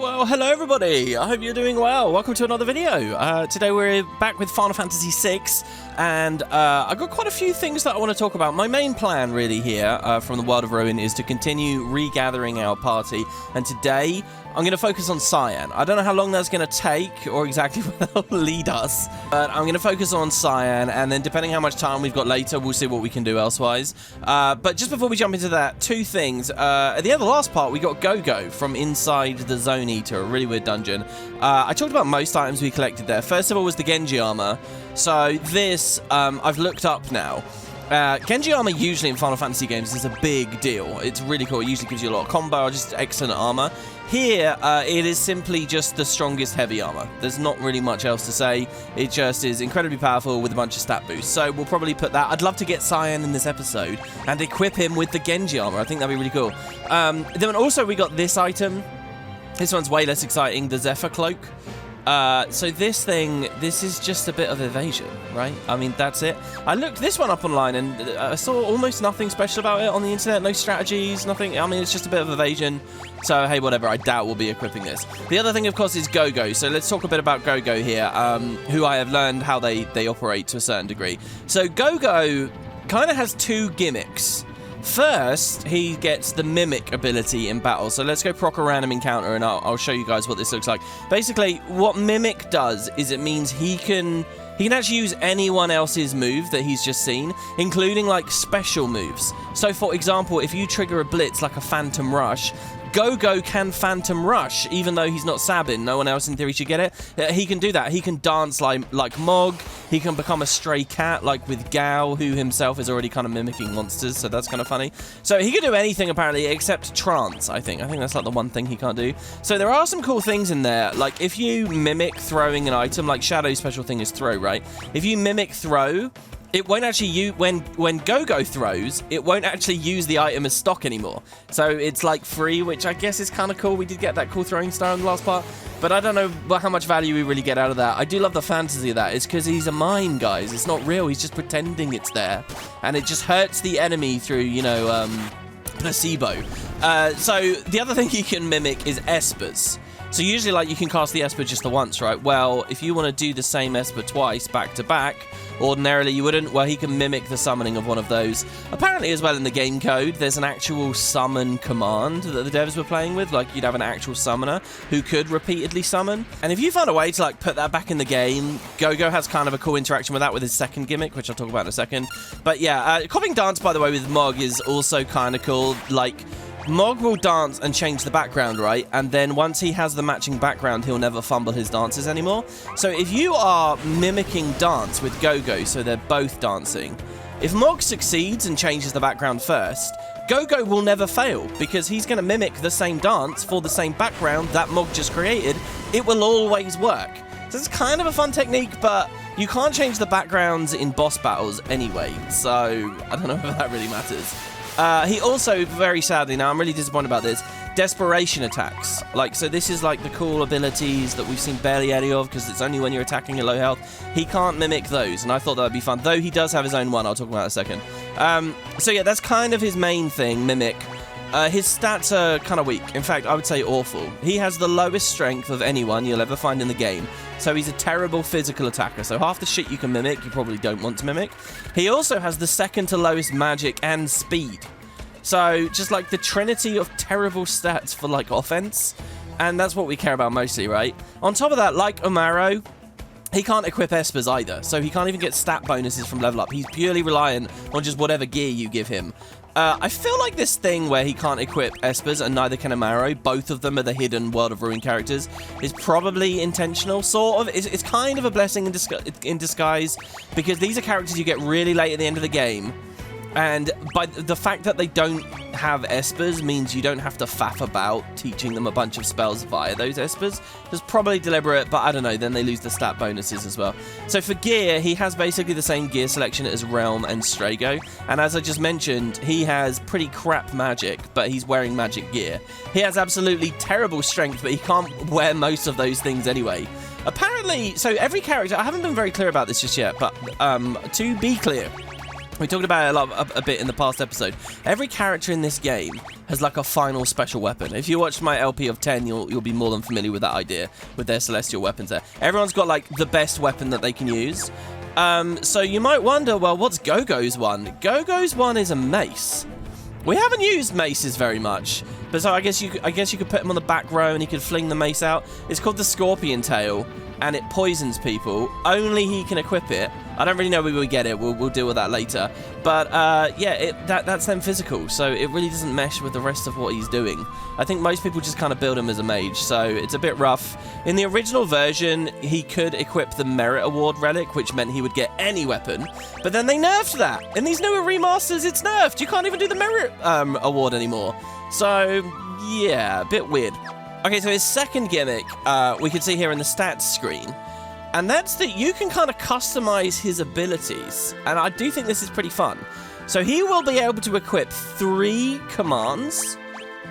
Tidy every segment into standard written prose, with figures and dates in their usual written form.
Well, hello everybody, I hope you're doing well. Welcome to another video. Today we're back with Final Fantasy VI, and I've got quite a few things that I want to talk about. My main plan really here from the World of Ruin is to continue regathering our party, and today I'm going to focus on Cyan. I don't know how long that's going to take or exactly where that'll lead us, but I'm going to focus on Cyan, and then depending how much time we've got later, we'll see what we can do elsewise. But just before we jump into that, two things. At the end of the last part, we got Go-Go from inside the Zone Eater, a really weird dungeon. I talked about most items we collected there. First of all was the Genji armor. So this, I've looked up now. Genji armor usually in Final Fantasy games is a big deal. It's really cool. It usually gives you a lot of combo or just excellent armor. Here, it is simply just the strongest heavy armor. There's not really much else to say. It just is incredibly powerful with a bunch of stat boosts. So we'll probably put that. I'd love to get Cyan in this episode and equip him with the Genji armor. I think that'd be really cool. Then also we got this item. This one's way less exciting, the Zephyr Cloak. So this is just a bit of evasion, right? I mean, that's it. I looked this one up online and I saw almost nothing special about it on the internet. No strategies, nothing. I mean, it's just a bit of evasion. So, hey, whatever. I doubt we'll be equipping this. The other thing, of course, is Go-Go. So let's talk a bit about Go-Go here, who I have learned how they operate to a certain degree. So Go-Go kind of has two gimmicks. First, he gets the Mimic ability in battle. So let's go proc a random encounter and I'll show you guys what this looks like. Basically, what Mimic does is it means he can actually use anyone else's move that he's just seen, including like special moves. So for example, if you trigger a blitz like a Phantom Rush, Go-Go can Phantom Rush, even though he's not Sabin. No one else in theory should get it. He can do that. He can dance like Mog. He can become a stray cat, like with Gao, who himself is already kind of mimicking monsters, so that's kind of funny. So he can do anything, apparently, except trance, I think. I think that's like the one thing he can't do. So there are some cool things in there. Like, if you mimic throwing an item, like Shadow's special thing is throw, right? If you mimic throw, it won't actually use, when Go-Go throws, it won't actually use the item as stock anymore. So it's like free, which I guess is kind of cool. We did get that cool throwing star in the last part, but I don't know how much value we really get out of that. I do love the fantasy of that. It's because he's a mime, guys. It's not real. He's just pretending it's there. And it just hurts the enemy through, you know, placebo. So the other thing he can mimic is espers. So usually, like, you can cast the Esper just the once, right? Well, if you want to do the same Esper twice, back to back, ordinarily you wouldn't. Well, he can mimic the summoning of one of those. Apparently, as well, in the game code, there's an actual summon command that the devs were playing with. Like, you'd have an actual summoner who could repeatedly summon. And if you find a way to, like, put that back in the game, Go-Go has kind of a cool interaction with that with his second gimmick, which I'll talk about in a second. But yeah, copying dance, by the way, with Mog is also kind of cool. Like, Mog will dance and change the background, right? And then once he has the matching background, he'll never fumble his dances anymore. So if you are mimicking dance with Go-Go, so they're both dancing, if Mog succeeds and changes the background first, Go-Go will never fail because he's going to mimic the same dance for the same background that Mog just created. It will always work. So it's kind of a fun technique, but you can't change the backgrounds in boss battles anyway. So I don't know if that really matters. He also, very sadly, now I'm really disappointed about this, desperation attacks. Like, so this is like the cool abilities that we've seen barely any of because it's only when you're attacking at low health. He can't mimic those, and I thought that would be fun. Though he does have his own one, I'll talk about that in a second. So yeah, that's kind of his main thing, mimic. His stats are kind of weak. In fact, I would say awful. He has the lowest strength of anyone you'll ever find in the game. So he's a terrible physical attacker. So half the shit you can mimic, you probably don't want to mimic. He also has the second to lowest magic and speed. So just like the trinity of terrible stats for like offense. And that's what we care about mostly, right? On top of that, like Amaro, he can't equip espers either. So he can't even get stat bonuses from level up. He's purely reliant on just whatever gear you give him. I feel like this thing where he can't equip espers and neither can Amaro, both of them are the hidden World of Ruin characters, is probably intentional, sort of. It's kind of a blessing in disguise, because these are characters you get really late at the end of the game, and by the fact that they don't have espers means you don't have to faff about teaching them a bunch of spells via those espers. It's probably deliberate, but I don't know, then they lose the stat bonuses as well. So for gear, he has basically the same gear selection as Realm and Strago, and as I just mentioned, he has pretty crap magic, but he's wearing magic gear. He has absolutely terrible strength, but he can't wear most of those things anyway. Apparently, so every character, I haven't been very clear about this just yet, but to be clear, We talked about it a bit in the past episode. Every character in this game has like a final special weapon. If you watch my LP of 10, you'll be more than familiar with that idea, with their celestial weapons there. Everyone's got like the best weapon that they can use. So you might wonder, well, what's Gogo's one? Gogo's one is a mace. We haven't used maces very much, but so I guess you could put him on the back row and he could fling the mace out. It's called the Scorpion Tail, and it poisons people. Only he can equip it. I don't really know where we get it. We'll deal with that later. But yeah, that's then physical, so it really doesn't mesh with the rest of what he's doing. I think most people just kind of build him as a mage, so it's a bit rough. In the original version, he could equip the Merit Award relic, which meant he would get any weapon. But then they nerfed that. In these newer remasters, it's nerfed. You can't even do the Merit Award anymore. So yeah, a bit weird. Okay, so his second gimmick, we can see here in the stats screen, and that's that you can kind of customize his abilities, and I do think this is pretty fun. So he will be able to equip 3 commands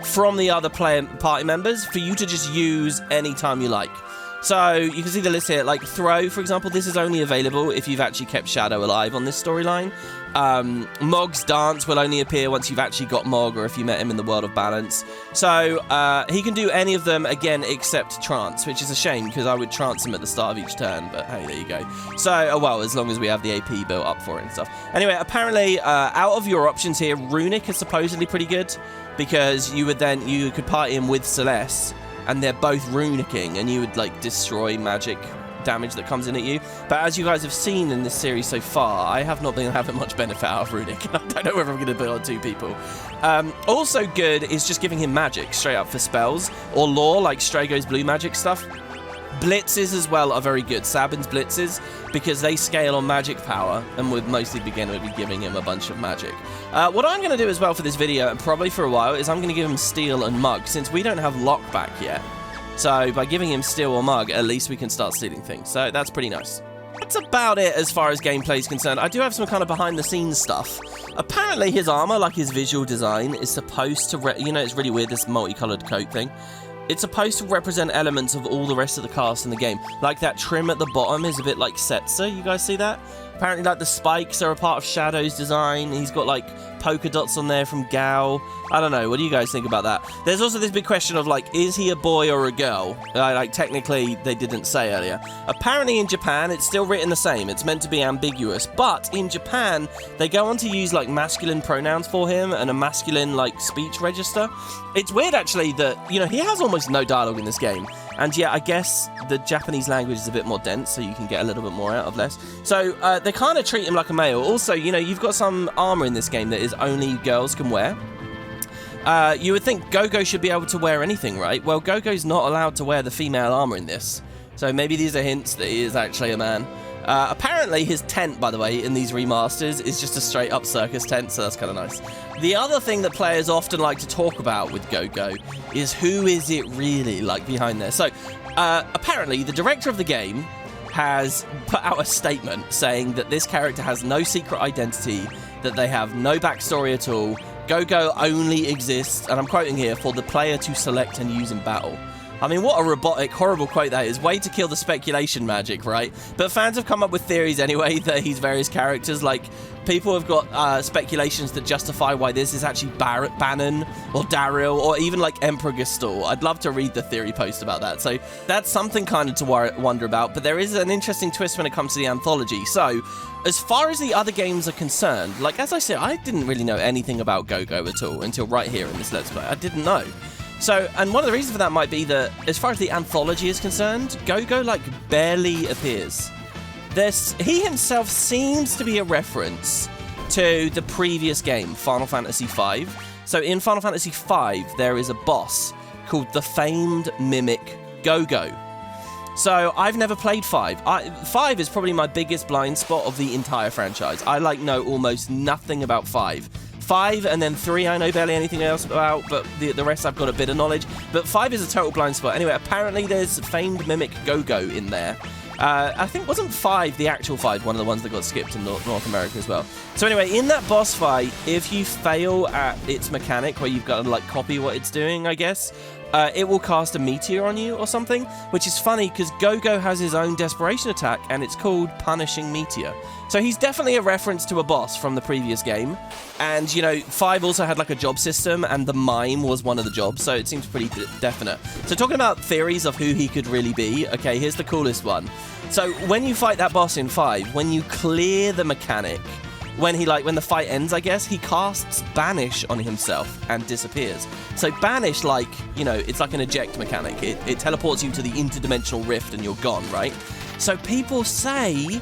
from the other party members for you to just use anytime you like. So you can see the list here, like throw, for example, this is only available if you've actually kept Shadow alive on this storyline. Mog's dance will only appear once you've actually got Mog or if you met him in the World of Balance. So he can do any of them again except trance, which is a shame because I would trance him at the start of each turn, but hey, there you go. So, well, as long as we have the AP built up for it and stuff. Anyway, apparently out of your options here, Runic is supposedly pretty good because you could party him with Celeste, and they're both runicking, and you would like destroy magic damage that comes in at you. But as you guys have seen in this series so far, I have not been having much benefit out of runic, and I don't know whether I'm going to build on 2 people. Also good is just giving him magic straight up for spells, or lore like Strago's blue magic stuff. Blitzes as well are very good, Sabin's blitzes, because they scale on magic power, and would mostly begin with giving him a bunch of magic. What I'm going to do as well for this video, and probably for a while, is I'm going to give him Steel and Mug, since we don't have Lockback yet. So by giving him Steel or Mug, at least we can start stealing things. So that's pretty nice. That's about it as far as gameplay is concerned. I do have some kind of behind-the-scenes stuff. Apparently his armor, like his visual design, is supposed to, it's really weird, this multicolored coat thing. It's supposed to represent elements of all the rest of the cast in the game. Like that trim at the bottom is a bit like Setzer, you guys see that? Apparently like the spikes are a part of Shadow's design. He's got like polka dots on there from Gao. I don't know, what do you guys think about that? There's also this big question of like, is he a boy or a girl? Like technically they didn't say earlier. Apparently in Japan it's still written the same. It's meant to be ambiguous, but in Japan they go on to use like masculine pronouns for him and a masculine like speech register. It's weird actually that, he has almost no dialogue in this game. And yeah, I guess the Japanese language is a bit more dense, so you can get a little bit more out of less. So they kind of treat him like a male. Also, you've got some armor in this game that is only girls can wear. You would think Gogo should be able to wear anything, right? Well, Gogo's not allowed to wear the female armor in this. So maybe these are hints that he is actually a man. Apparently his tent, by the way, in these remasters is just a straight up circus tent, so that's kind of nice. The other thing that players often like to talk about with Gogo is who is it really, like behind there. So apparently the director of the game has put out a statement saying that this character has no secret identity, that they have no backstory at all. Gogo only exists, and I'm quoting here, for the player to select and use in battle. I mean, what a robotic, horrible quote that is. Way to kill the speculation magic, right? But fans have come up with theories anyway that he's various characters. Like, people have got speculations that justify why this is actually Bannon or Daryl or even like Emperor Gestal. I'd love to read the theory post about that. So that's something kind of to wonder about. But there is an interesting twist when it comes to the anthology. So as far as the other games are concerned, like as I said, I didn't really know anything about Gogo at all until right here in this Let's Play. I didn't know. So, and one of the reasons for that might be that, as far as the anthology is concerned, Gogo, like, barely appears. He himself seems to be a reference to the previous game, Final Fantasy V. So, in Final Fantasy V, there is a boss called the famed mimic Gogo. So, I've never played 5. 5 is probably my biggest blind spot of the entire franchise. I, know almost nothing about 5. 5 and then 3 I know barely anything else about, but the rest I've got a bit of knowledge. But 5 is a total blind spot. Anyway, apparently there's famed mimic Gogo in there. I think wasn't 5 the actual 5, one of the ones that got skipped in North America as well. So anyway, in that boss fight, if you fail at its mechanic where you've got to like copy what it's doing, I guess, it will cast a meteor on you or something, which is funny because Go-Go has his own desperation attack, and it's called Punishing Meteor. So he's definitely a reference to a boss from the previous game. And, you know, 5 also had like a job system, and the mime was one of the jobs, so it seems pretty definite. So talking about theories of who he could really be, okay, here's the coolest one. So when you fight that boss in 5, when you clear the mechanic, when the fight ends, I guess, he casts Banish on himself and disappears. So Banish, like, you know, it's like an eject mechanic. It teleports you to the interdimensional rift and you're gone, right? So people say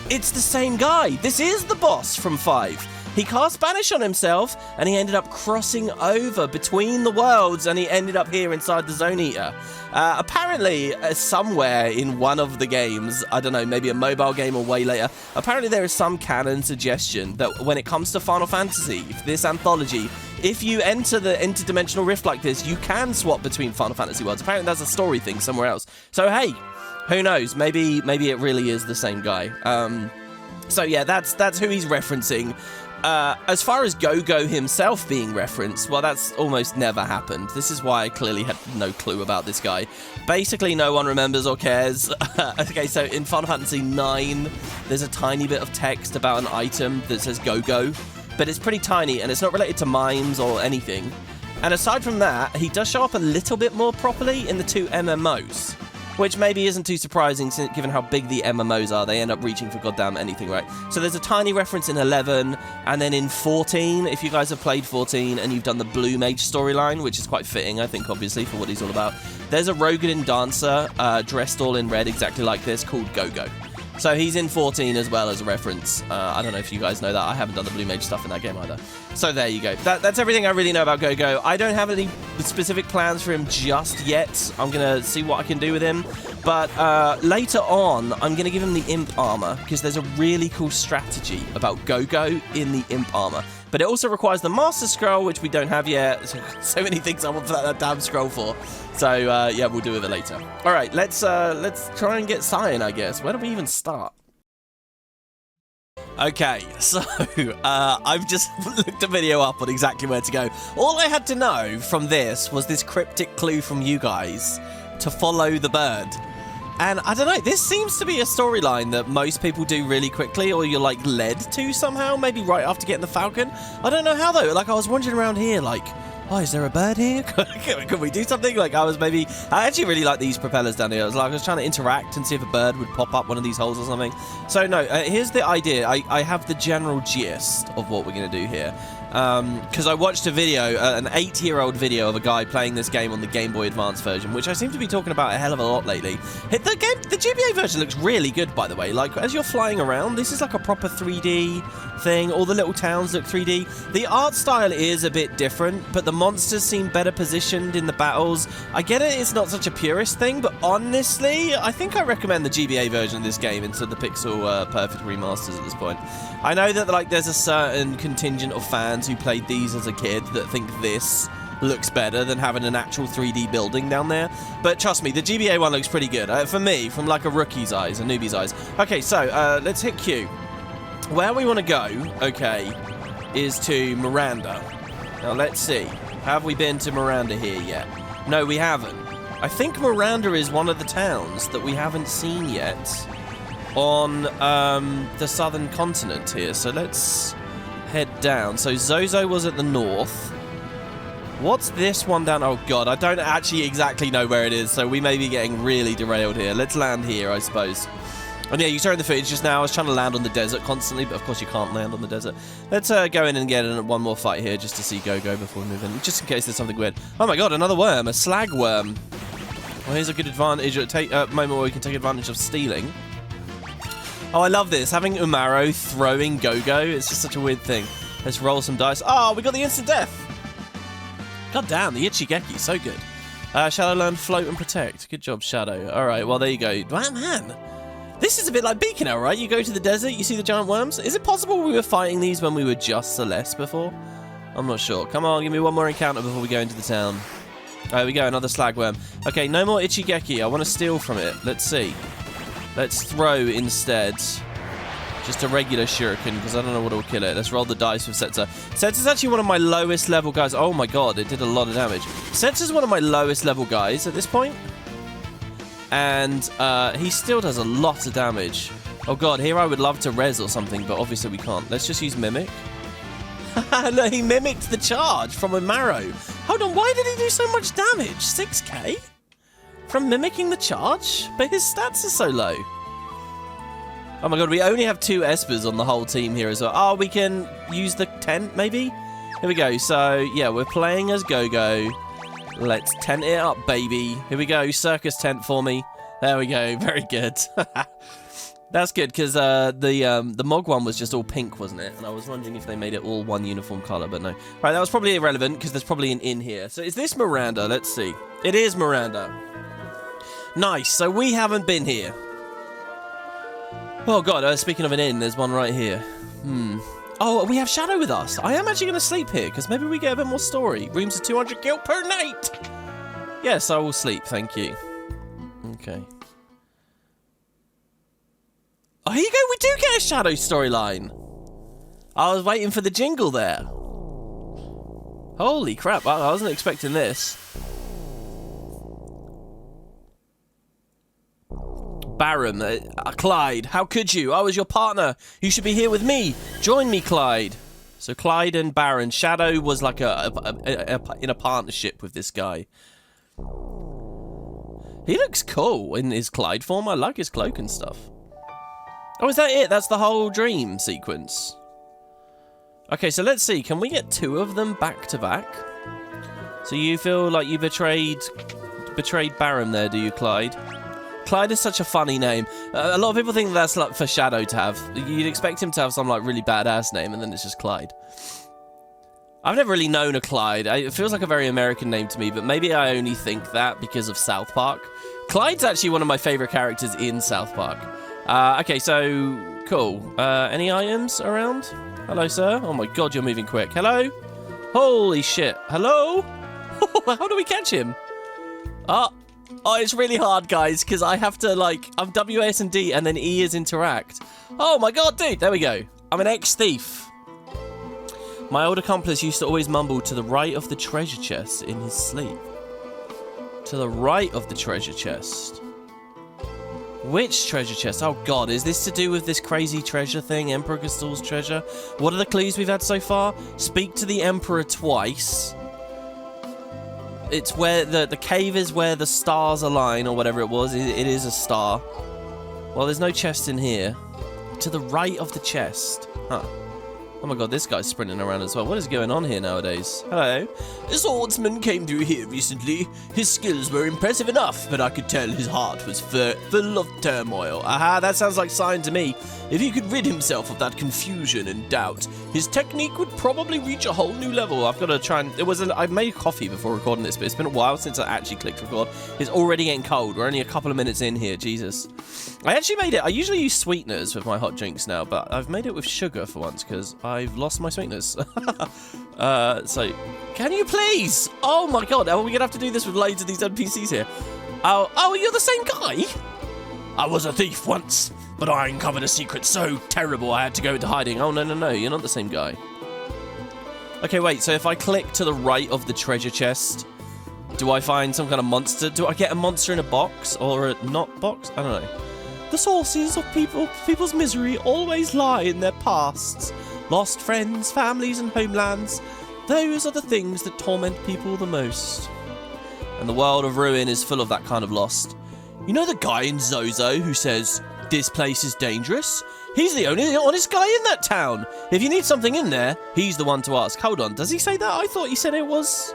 it's the same guy. This is the boss from 5. He cast Banish on himself, and he ended up crossing over between the worlds, and he ended up here inside the Zone Eater. Apparently, somewhere in one of the games, I don't know, maybe a mobile game or way later, apparently there is some canon suggestion that when it comes to Final Fantasy, this anthology, if you enter the interdimensional rift like this, you can swap between Final Fantasy worlds. Apparently that's a story thing somewhere else. So hey, who knows? Maybe it really is the same guy. So yeah, that's who he's referencing. As far as Go-Go himself being referenced, well, that's almost never happened. This is why I clearly had no clue about this guy. Basically, no one remembers or cares. Okay, so in Final Fantasy IX, there's a tiny bit of text about an item that says Go-Go, but it's pretty tiny, and it's not related to mimes or anything. And aside from that, he does show up a little bit more properly in the 2 MMOs. Which maybe isn't too surprising, given how big the MMOs are. They end up reaching for goddamn anything, right? So there's a tiny reference in 11, and then in 14, if you guys have played 14 and you've done the Blue Mage storyline, which is quite fitting, I think, obviously, for what he's all about, there's a Rogadin dancer dressed all in red, exactly like this, called Go-Go. So he's in 14 as well as a reference. I don't know if you guys know that. I haven't done the Blue Mage stuff in that game either. So there you go. That's everything I really know about Go-Go. I don't have any specific plans for him just yet. I'm going to see what I can do with him. But later on, I'm going to give him the Imp Armor, because there's a really cool strategy about Go-Go in the Imp Armor. But it also requires the Master Scroll, which we don't have yet. So many things I want that damn scroll for. So, yeah, we'll do with it later. All right, let's try and get Cyan, I guess. Where do we even start? Okay, so I've just looked a video up on exactly where to go. All I had to know from this was this cryptic clue from you guys to follow the bird. And I don't know, this seems to be a storyline that most people do really quickly, or you're like led to somehow, maybe right after getting the Falcon. I don't know how though, like I was wandering around here like, oh, is there a bird here? Can we do something? Like I actually really like these propellers down here. I was trying to interact and see if a bird would pop up one of these holes or something. So no, here's the idea. I have the general gist of what we're going to do here. Because I watched a video, an 8-year-old video of a guy playing this game on the Game Boy Advance version, which I seem to be talking about a hell of a lot lately. The GBA version looks really good, by the way. Like, as you're flying around, this is like a proper 3D thing. All the little towns look 3D. The art style is a bit different, but the monsters seem better positioned in the battles. I get it, it's not such a purist thing, but honestly, I think I recommend the GBA version of this game instead of the Pixel Perfect remasters at this point. I know that like there's a certain contingent of fans who played these as a kid that think this looks better than having an actual 3D building down there. But trust me, the GBA one looks pretty good. For me, from like a rookie's eyes, a newbie's eyes. Okay, so let's hit Q. Where we want to go, okay, is to Miranda. Now let's see. Have we been to Miranda here yet? No, we haven't. I think Miranda is one of the towns that we haven't seen yet on the southern continent here. So let's head down. So Zozo was at the north. What's this one down? Oh god, I don't actually exactly know where it is, so we may be getting really derailed here. Let's land here, I suppose. And yeah, you saw in the footage just now, I was trying to land on the desert constantly, but of course you can't land on the desert. Let's go in and get in one more fight here just to see Go-Go before we move in, just in case there's something weird. Oh my god, another worm, a slag worm. Well, here's a good advantage, moment where we can take advantage of stealing. Oh, I love this. Having Umaro throwing Go-Go, it's just such a weird thing. Let's roll some dice. Oh, we got the instant death. God damn, the Ichigeki, so good. Shadow learn float and protect. Good job, Shadow. All right, well, there you go. Wow, man. This is a bit like Beacon, right? You go to the desert, you see the giant worms. Is it possible we were fighting these when we were just Celeste before? I'm not sure. Come on, give me one more encounter before we go into the town. There we go, another slag worm. Okay, no more Ichigeki. I want to steal from it. Let's see. Let's throw instead. Just a regular shuriken, because I don't know what will kill it. Let's roll the dice with Setzer. Setzer's actually one of my lowest level guys. Oh my god, it did a lot of damage. Setzer's one of my lowest level guys at this point. And he still does a lot of damage. Oh god, here I would love to res or something, but obviously we can't. Let's just use Mimic. No, he mimicked the charge from a Marrow. Hold on, why did he do so much damage? 6k? From mimicking the charge? But his stats are so low. Oh my god, we only have 2 Espers on the whole team here as well. Oh, we can use the tent, maybe? Here we go. So, yeah, we're playing as Go-Go. Let's tent it up, baby. Here we go. Circus tent for me. There we go. Very good. That's good, because the Mog one was just all pink, wasn't it? And I was wondering if they made it all one uniform colour, but no. Right, that was probably irrelevant, because there's probably an inn here. So is this Miranda? Let's see. It is Miranda. Nice. So we haven't been here. Oh god, speaking of an inn, there's one right here. Oh, we have Shadow with us. I am actually going to sleep here, because maybe we get a bit more story. Rooms are 200 gil per night. Yes, I will sleep, thank you. Okay. Oh, here you go, we do get a Shadow storyline. I was waiting for the jingle there. Holy crap, I wasn't expecting this. Baron, Clyde, how could you? I was your partner. You should be here with me. Join me, Clyde. So Clyde and Baron. Shadow was like in a partnership with this guy. He looks cool in his Clyde form. I like his cloak and stuff. Oh, is that it? That's the whole dream sequence. Okay, so let's see. Can we get 2 of them back to back? So you feel like you betrayed Baron there, do you, Clyde? Clyde is such a funny name. A lot of people think that's like for Shadow to have. You'd expect him to have some like really badass name, and then it's just Clyde. I've never really known a Clyde. It feels like a very American name to me, but maybe I only think that because of South Park. Clyde's actually one of my favorite characters in South Park. Okay, so cool. Any items around? Hello, sir. Oh my god, you're moving quick. Hello? Holy shit. Hello? How do we catch him? Oh, it's really hard, guys, because I have to, like, I'm WS and D, and then E is interact. Oh, my God, dude. There we go. I'm an ex-thief. My old accomplice used to always mumble to the right of the treasure chest in his sleep. To the right of the treasure chest. Which treasure chest? Oh, God. Is this to do with this crazy treasure thing? Emperor Gastal's treasure? What are the clues we've had so far? Speak to the Emperor twice. It's where the cave is where the stars align, or whatever it was. It is a star. Well, there's no chest in here. To the right of the chest. Huh. Oh my god, this guy's sprinting around as well. What is going on here nowadays? Hello. A swordsman came through here recently. His skills were impressive enough, but I could tell his heart was full of turmoil. Aha, that sounds like sign to me. If he could rid himself of that confusion and doubt, his technique would probably reach a whole new level. I've got to try and... I made coffee before recording this, but it's been a while since I actually clicked record. It's already getting cold. We're only a couple of minutes in here. Jesus. I actually made it... I usually use sweeteners with my hot drinks now, but I've made it with sugar for once, because I've lost my sweetness. So, can you please? Oh my god, are we going to have to do this with loads of these NPCs here? Oh, you're the same guy? I was a thief once, but I uncovered a secret so terrible I had to go into hiding. Oh, no, you're not the same guy. Okay, wait, so if I click to the right of the treasure chest, do I find some kind of monster? Do I get a monster in a box or a not box? I don't know. The sources of people's misery always lie in their pasts. Lost friends, families, and homelands. Those are the things that torment people the most. And the world of Ruin is full of that kind of lost. You know the guy in Zozo who says, "This place is dangerous"? He's the only honest guy in that town. If you need something in there, he's the one to ask. Hold on, does he say that? I thought he said it was...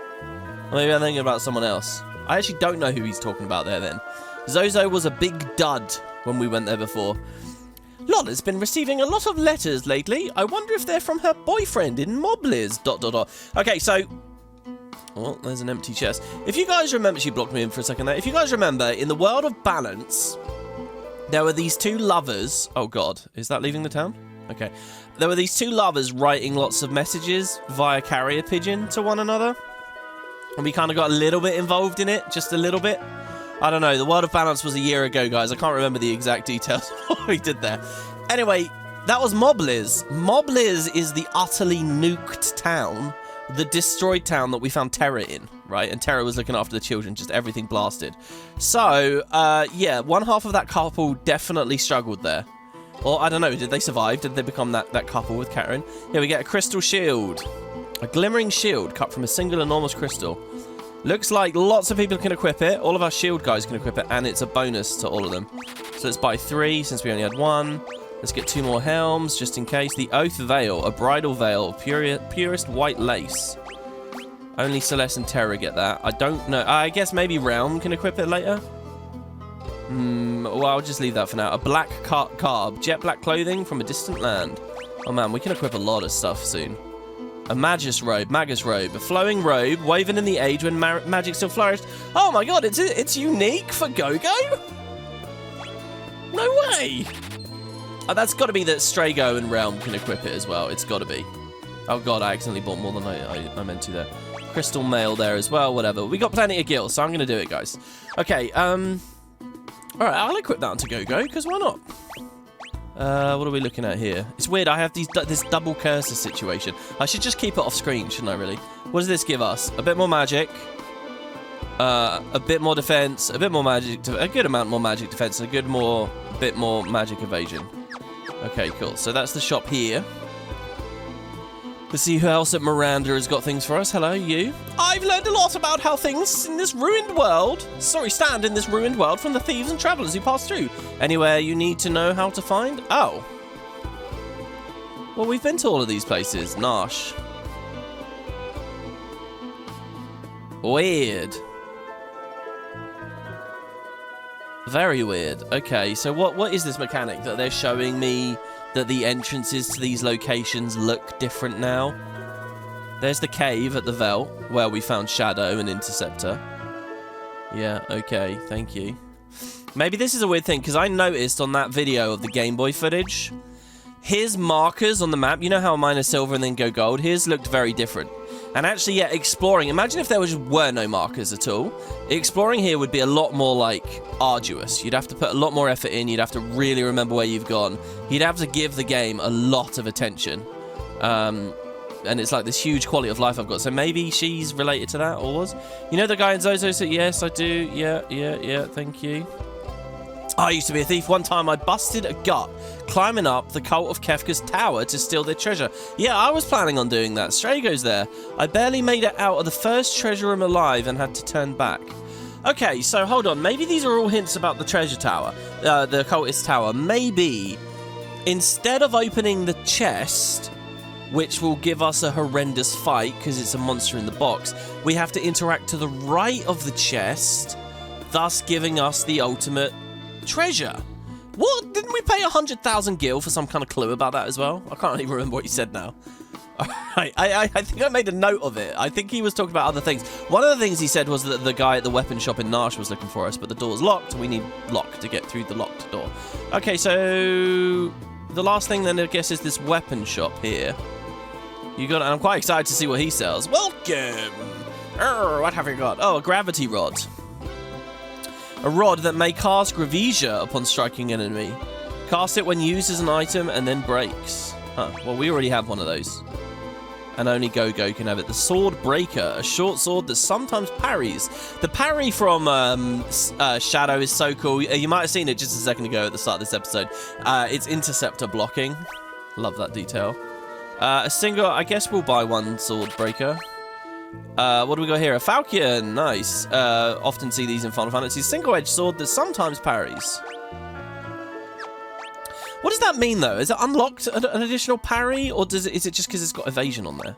Or maybe I'm thinking about someone else. I actually don't know who he's talking about there then. Zozo was a big dud when we went there before. Lola's been receiving a lot of letters lately. I wonder if they're from her boyfriend in Mobliz... ... Okay, so... Well, there's an empty chest. If you guys remember... She blocked me in for a second there. If you guys remember, in the world of Balance, there were these two lovers... Oh, God. Is that leaving the town? Okay. There were these two lovers writing lots of messages via carrier pigeon to one another. And we kind of got a little bit involved in it. Just a little bit. I don't know. The world of Balance was a year ago, guys. I can't remember the exact details of what we did there. Anyway, That was Mobliz. Mobliz is the utterly nuked town, the destroyed town that we found Terra in, right? And Terra was looking after the children, just everything blasted. So, yeah, one half of that couple definitely struggled there. Or, I don't know, did they survive? Did they become that couple with Karen? Here we get a crystal shield. A glimmering shield cut from a single enormous crystal. Looks like lots of people can equip it. All of our shield guys can equip it, and it's a bonus to all of them. So let's buy 3 since we only had 1. Let's get 2 more helms just in case. The Oath Veil, a bridal veil of purest white lace. Only Celeste and Terra get that. I don't know. I guess maybe Realm can equip it later. Well, I'll just leave that for now. A black carb, jet black clothing from a distant land. Oh man, we can equip a lot of stuff soon. A Magus robe, a flowing robe woven in the age when magic still flourished. Oh my god, it's unique for Go-Go? No way! Oh, that's got to be that Strago and Realm can equip it as well. It's got to be. Oh god, I accidentally bought more than I meant to there. Crystal mail there as well, whatever. We got plenty of gills, so I'm going to do it, guys. Okay, alright, I'll equip that onto Go-Go, because why not? What are we looking at here? It's weird, I have this double cursor situation. I should just keep it off screen, shouldn't I, really? What does this give us? A bit more magic. A bit more defense. A bit more magic. A good amount more magic defense. And a bit more magic evasion. Okay, cool. So that's the shop here. Let's see who else at Miranda has got things for us. Hello, you. I've learned a lot about how things in this ruined world, stand in this ruined world from the thieves and travelers who pass through. Anywhere you need to know how to find? Oh. Well, we've been to all of these places. Nosh. Weird. Very weird. Okay, so what is this mechanic that they're showing me? That the entrances to these locations look different now. There's the cave at the Veld, where we found Shadow and Interceptor. Yeah, okay, thank you. Maybe this is a weird thing, because I noticed on that video of the Game Boy footage, his markers on the map, you know how mine are silver and then go gold? His looked very different. And actually, yeah, exploring, imagine if there were no markers at all. Exploring here would be a lot more, like, arduous. You'd have to put a lot more effort in. You'd have to really remember where you've gone. You'd have to give the game a lot of attention. And it's like this huge quality of life I've got. So maybe she's related to that, or was. You know the guy in Zozo said, yes, I do. Yeah, thank you. I used to be a thief. One time I busted a gut climbing up the cult of Kefka's tower to steal their treasure. Yeah, I was planning on doing that. Strago's there. I barely made it out of the first treasure room alive and had to turn back. Okay, so hold on. Maybe these are all hints about the treasure tower, the cultist tower. Maybe instead of opening the chest, which will give us a horrendous fight because it's a monster in the box, we have to interact to the right of the chest, thus giving us the ultimate treasure. What? Didn't we pay 100,000 gil for some kind of clue about that as well? I can't even remember what you said now. Alright, I think I made a note of it. I think he was talking about other things. One of the things he said was that the guy at the weapon shop in Nash was looking for us, but the door's locked. We need lock to get through the locked door. Okay, so the last thing then I guess is this weapon shop here. I'm quite excited to see what he sells. Welcome! What have you got? Oh, a gravity rod. A rod that may cast Gravesia upon striking an enemy. Cast it when used as an item and then breaks. Huh, well we already have one of those. And only Go-Go can have it. The Sword Breaker, a short sword that sometimes parries. The parry from Shadow is so cool. You might have seen it just a second ago at the start of this episode. It's Interceptor blocking. Love that detail. A single, I guess we'll buy one Sword Breaker. What do we got here? A Falcon. Nice. Often see these in Final Fantasy. Single-edged sword that sometimes parries. What does that mean, though? Is it unlocked an additional parry, or is it just because it's got evasion on there?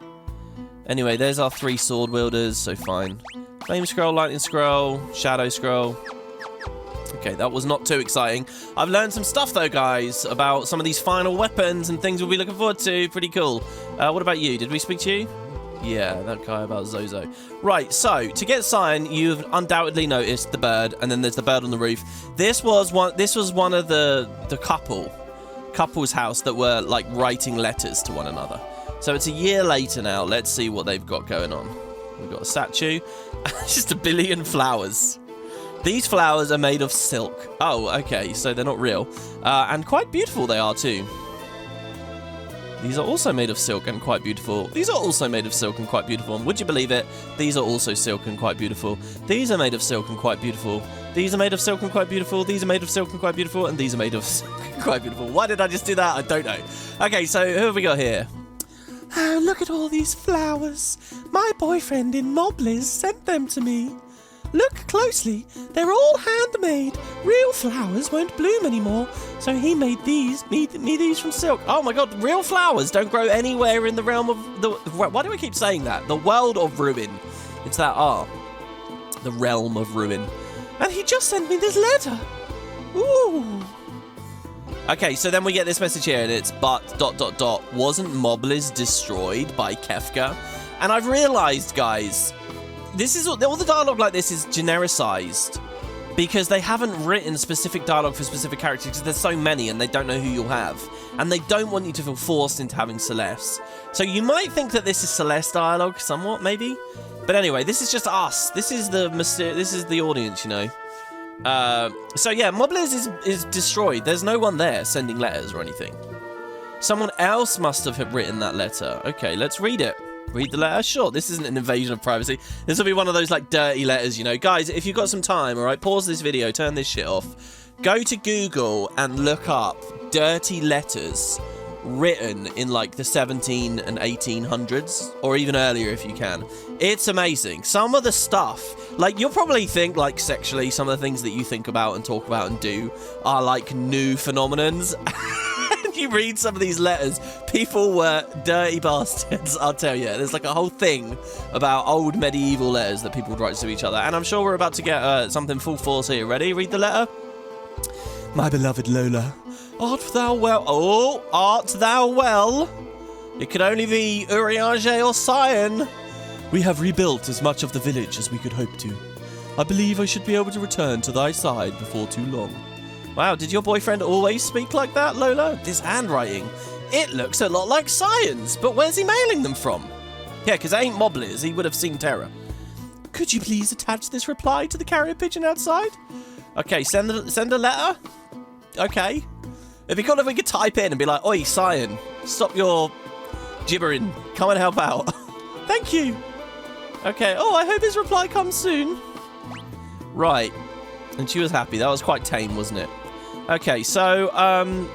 Anyway, there's our 3 sword wielders, so fine. Flame Scroll, Lightning Scroll, Shadow Scroll. Okay, that was not too exciting. I've learned some stuff, though, guys, about some of these final weapons and things we'll be looking forward to. Pretty cool. What about you? Did we speak to you? Yeah, that guy about Zozo. Right, so, to get Cyan, you've undoubtedly noticed the bird, and then there's the bird on the roof. This was one of the couple's house that were, like, writing letters to one another. So it's a year later now. Let's see what they've got going on. We've got a statue. Just a billion flowers. These flowers are made of silk. Oh, okay, so they're not real. And quite beautiful they are, too. These are also made of silk and quite beautiful. These are also made of silk and quite beautiful. And would you believe it? These are also silk and quite beautiful. These are made of silk and quite beautiful. These are made of silk and quite beautiful. These are made of silk and quite beautiful. And these are made of silk and quite beautiful. Why did I just do that? I don't know. Okay, so who have we got here? Oh, look at all these flowers. My boyfriend in Mobley's sent them to me. Look closely. They're all handmade. Real flowers won't bloom anymore. So he made these, me these from silk. Oh my god, real flowers don't grow anywhere in the realm of the... Why do I keep saying that? The world of ruin. It's that R. The realm of ruin. And he just sent me this letter. Ooh. Okay, so then we get this message here, and it's but ... wasn't Mobley's destroyed by Kefka? And I've realised, guys, this is all the dialogue like this is genericized because they haven't written specific dialogue for specific characters because there's so many and they don't know who you'll have, and they don't want you to feel forced into having Celeste. So you might think that this is Celeste dialogue, somewhat maybe, but anyway, this is just us. This is the audience, you know. So yeah, Mobley's is destroyed. There's no one there sending letters or anything. Someone else must have written that letter. Okay, let's read it. Read the letter? Sure, this isn't an invasion of privacy. This will be one of those, like, dirty letters, you know. Guys, if you've got some time, all right, pause this video, turn this shit off. Go to Google and look up dirty letters written in, like, the 17 and 1800s, or even earlier if you can. It's amazing. Some of the stuff, like, you'll probably think, like, sexually, some of the things that you think about and talk about and do are, like, new phenomenons. You read some of these letters, people were dirty bastards, I'll tell you. There's like a whole thing about old medieval letters that people would write to each other, and I'm sure we're about to get something full force here. Ready? Read the letter. My beloved Lola, art thou well? Oh, art thou well? It could only be Urianger or Sion. We have rebuilt as much of the village as we could hope to. I believe I should be able to return to thy side before too long. Wow, did your boyfriend always speak like that, Lola? This handwriting, it looks a lot like Sion's, but where's he mailing them from? Yeah, because it ain't Mobley's, he would have seen terror. Could you please attach this reply to the carrier pigeon outside? Okay, send a letter? Okay. It'd be cool if we could type in and be like, oi, Sion, stop your gibbering, come and help out. Thank you. Okay, oh, I hope his reply comes soon. Right, and she was happy. That was quite tame, wasn't it? Okay, so, oh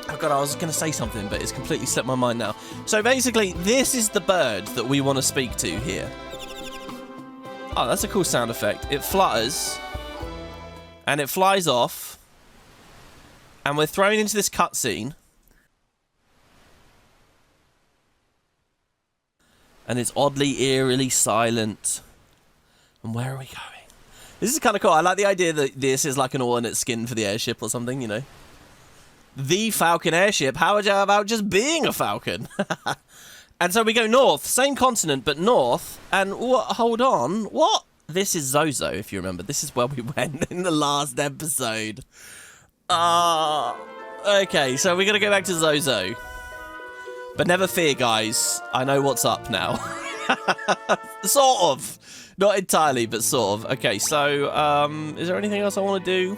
god, I was going to say something, but it's completely slipped my mind now. So basically, this is the bird that we want to speak to here. Oh, that's a cool sound effect. It flutters, and it flies off, and we're thrown into this cutscene. And it's oddly, eerily silent. And where are we going? This is kind of cool. I like the idea that this is like an alternate skin for the airship or something, you know. The Falcon airship. How about just being a Falcon? And so we go north. Same continent, but north. And hold on. What? This is Zozo, if you remember. This is where we went in the last episode. Okay, so we're going to go back to Zozo. But never fear, guys. I know what's up now. Sort of. Not entirely, but sort of. Okay, so, is there anything else I want to do?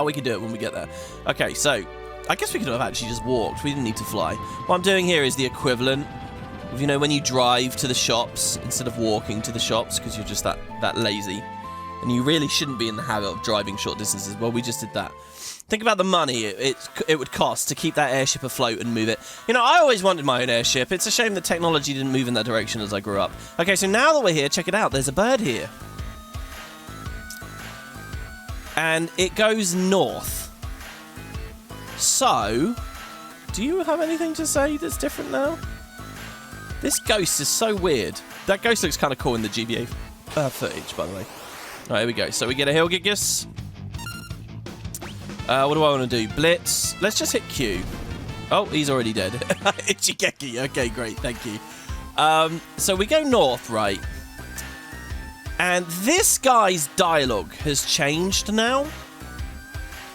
We can do it when we get there. Okay, so, I guess we could have actually just walked. We didn't need to fly. What I'm doing here is the equivalent of, you know, when you drive to the shops instead of walking to the shops because you're just that lazy. And you really shouldn't be in the habit of driving short distances. Well, we just did that. Think about the money it would cost to keep that airship afloat and move it. You know, I always wanted my own airship. It's a shame that technology didn't move in that direction as I grew up. Okay, so now that we're here, check it out. There's a bird here. And it goes north. So, do you have anything to say that's different now? This ghost is so weird. That ghost looks kind of cool in the GBA footage, by the way. All right, here we go. So we get a Hilgigus. What do I want to do? Blitz. Let's just hit Q. Oh, he's already dead. Ichigeki. Okay, great. Thank you. So we go north, right? And this guy's dialogue has changed now,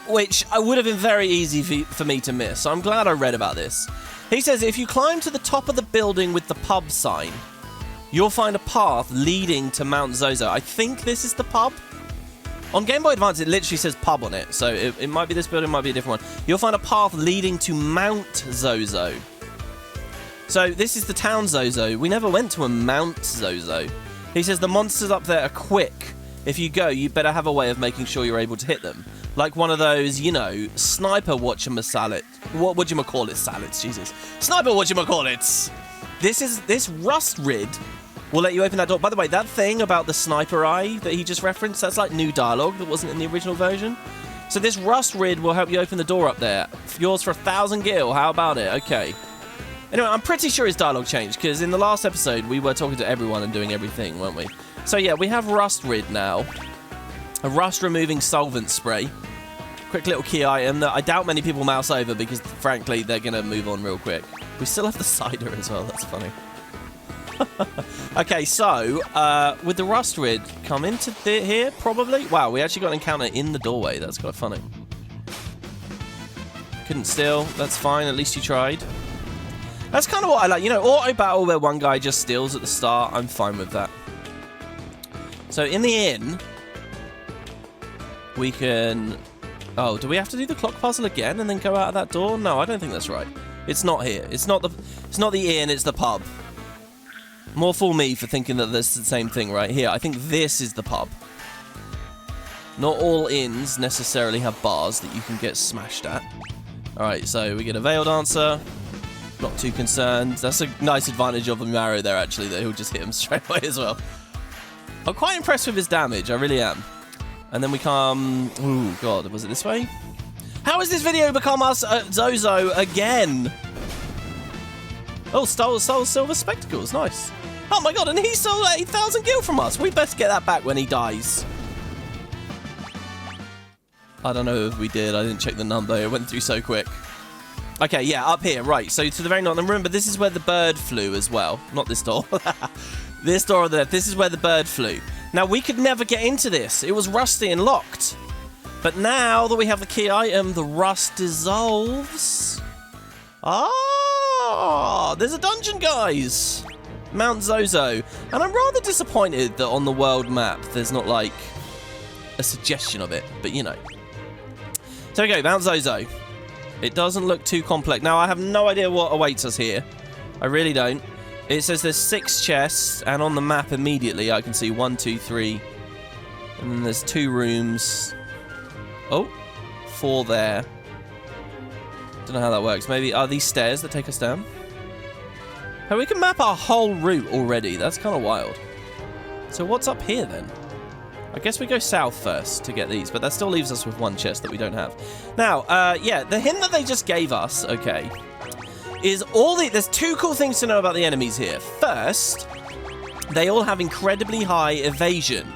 which would have been very easy for me to miss. So I'm glad I read about this. He says, if you climb to the top of the building with the pub sign, you'll find a path leading to Mount Zozo. I think this is the pub. On Game Boy Advance, it literally says pub on it, so it might be this building, might be a different one. You'll find a path leading to Mount Zozo. So this is the town Zozo. We never went to a Mount Zozo. He says the monsters up there are quick. If you go, you better have a way of making sure you're able to hit them. Like one of those, you know, sniper whatchamacallit. What whatchamacallit salads, Jesus. Sniper whatchamacallits. This rust rid will let you open that door. By the way, that thing about the sniper eye that he just referenced, that's like new dialogue that wasn't in the original version. So this rust rid will help you open the door up there. Yours for 1,000 gil. How about it? Okay. Anyway, I'm pretty sure his dialogue changed, because in the last episode, we were talking to everyone and doing everything, weren't we? So yeah, we have rust rid now. A rust-removing solvent spray. Quick little key item that I doubt many people mouse over, because, frankly, they're going to move on real quick. We still have the cider as well. That's funny. Okay, so, would the rust rid come into here, probably? Wow, we actually got an encounter in the doorway. That's quite funny. Couldn't steal. That's fine. At least you tried. That's kind of what I like. You know, auto battle where one guy just steals at the start. I'm fine with that. So, in the inn, we can... Oh, do we have to do the clock puzzle again and then go out of that door? No, I don't think that's right. It's not here. It's not the inn, it's the pub. More fool me for thinking that that's the same thing right here. I think this is the pub. Not all inns necessarily have bars that you can get smashed at. Alright, so we get a veiled answer. Not too concerned. That's a nice advantage of Umaro there, actually, that he'll just hit him straight away as well. I'm quite impressed with his damage, I really am. And then we come... Ooh, God, was it this way? How has this video become us Zozo again? Oh, stole silver spectacles, nice. Oh my God, and he stole 8,000 gil from us. We best get that back when he dies. I don't know if we did, I didn't check the number, it went through so quick. Okay, yeah, up here, right, so to the very north, and remember, this is where the bird flew as well. Not this door. This door on the left, this is where the bird flew. Now, we could never get into this. It was rusty and locked. But now that we have the key item, the rust dissolves. Ah, there's a dungeon, guys. Mount Zozo. And I'm rather disappointed that on the world map, there's not, like, a suggestion of it. But, you know. So we go, Mount Zozo. It doesn't look too complex. Now, I have no idea what awaits us here. I really don't. It says there's 6 chests, and on the map immediately I can see 1, 2, 3, and then there's 2 rooms. Oh, 4 there. Don't know how that works. Maybe are these stairs that take us down? Oh, we can map our whole route already. That's kind of wild. So what's up here then? I guess we go south first to get these, but that still leaves us with 1 chest that we don't have. Now, yeah, the hint that they just gave us, okay, is there's 2 cool things to know about the enemies here. First, they all have incredibly high evasion.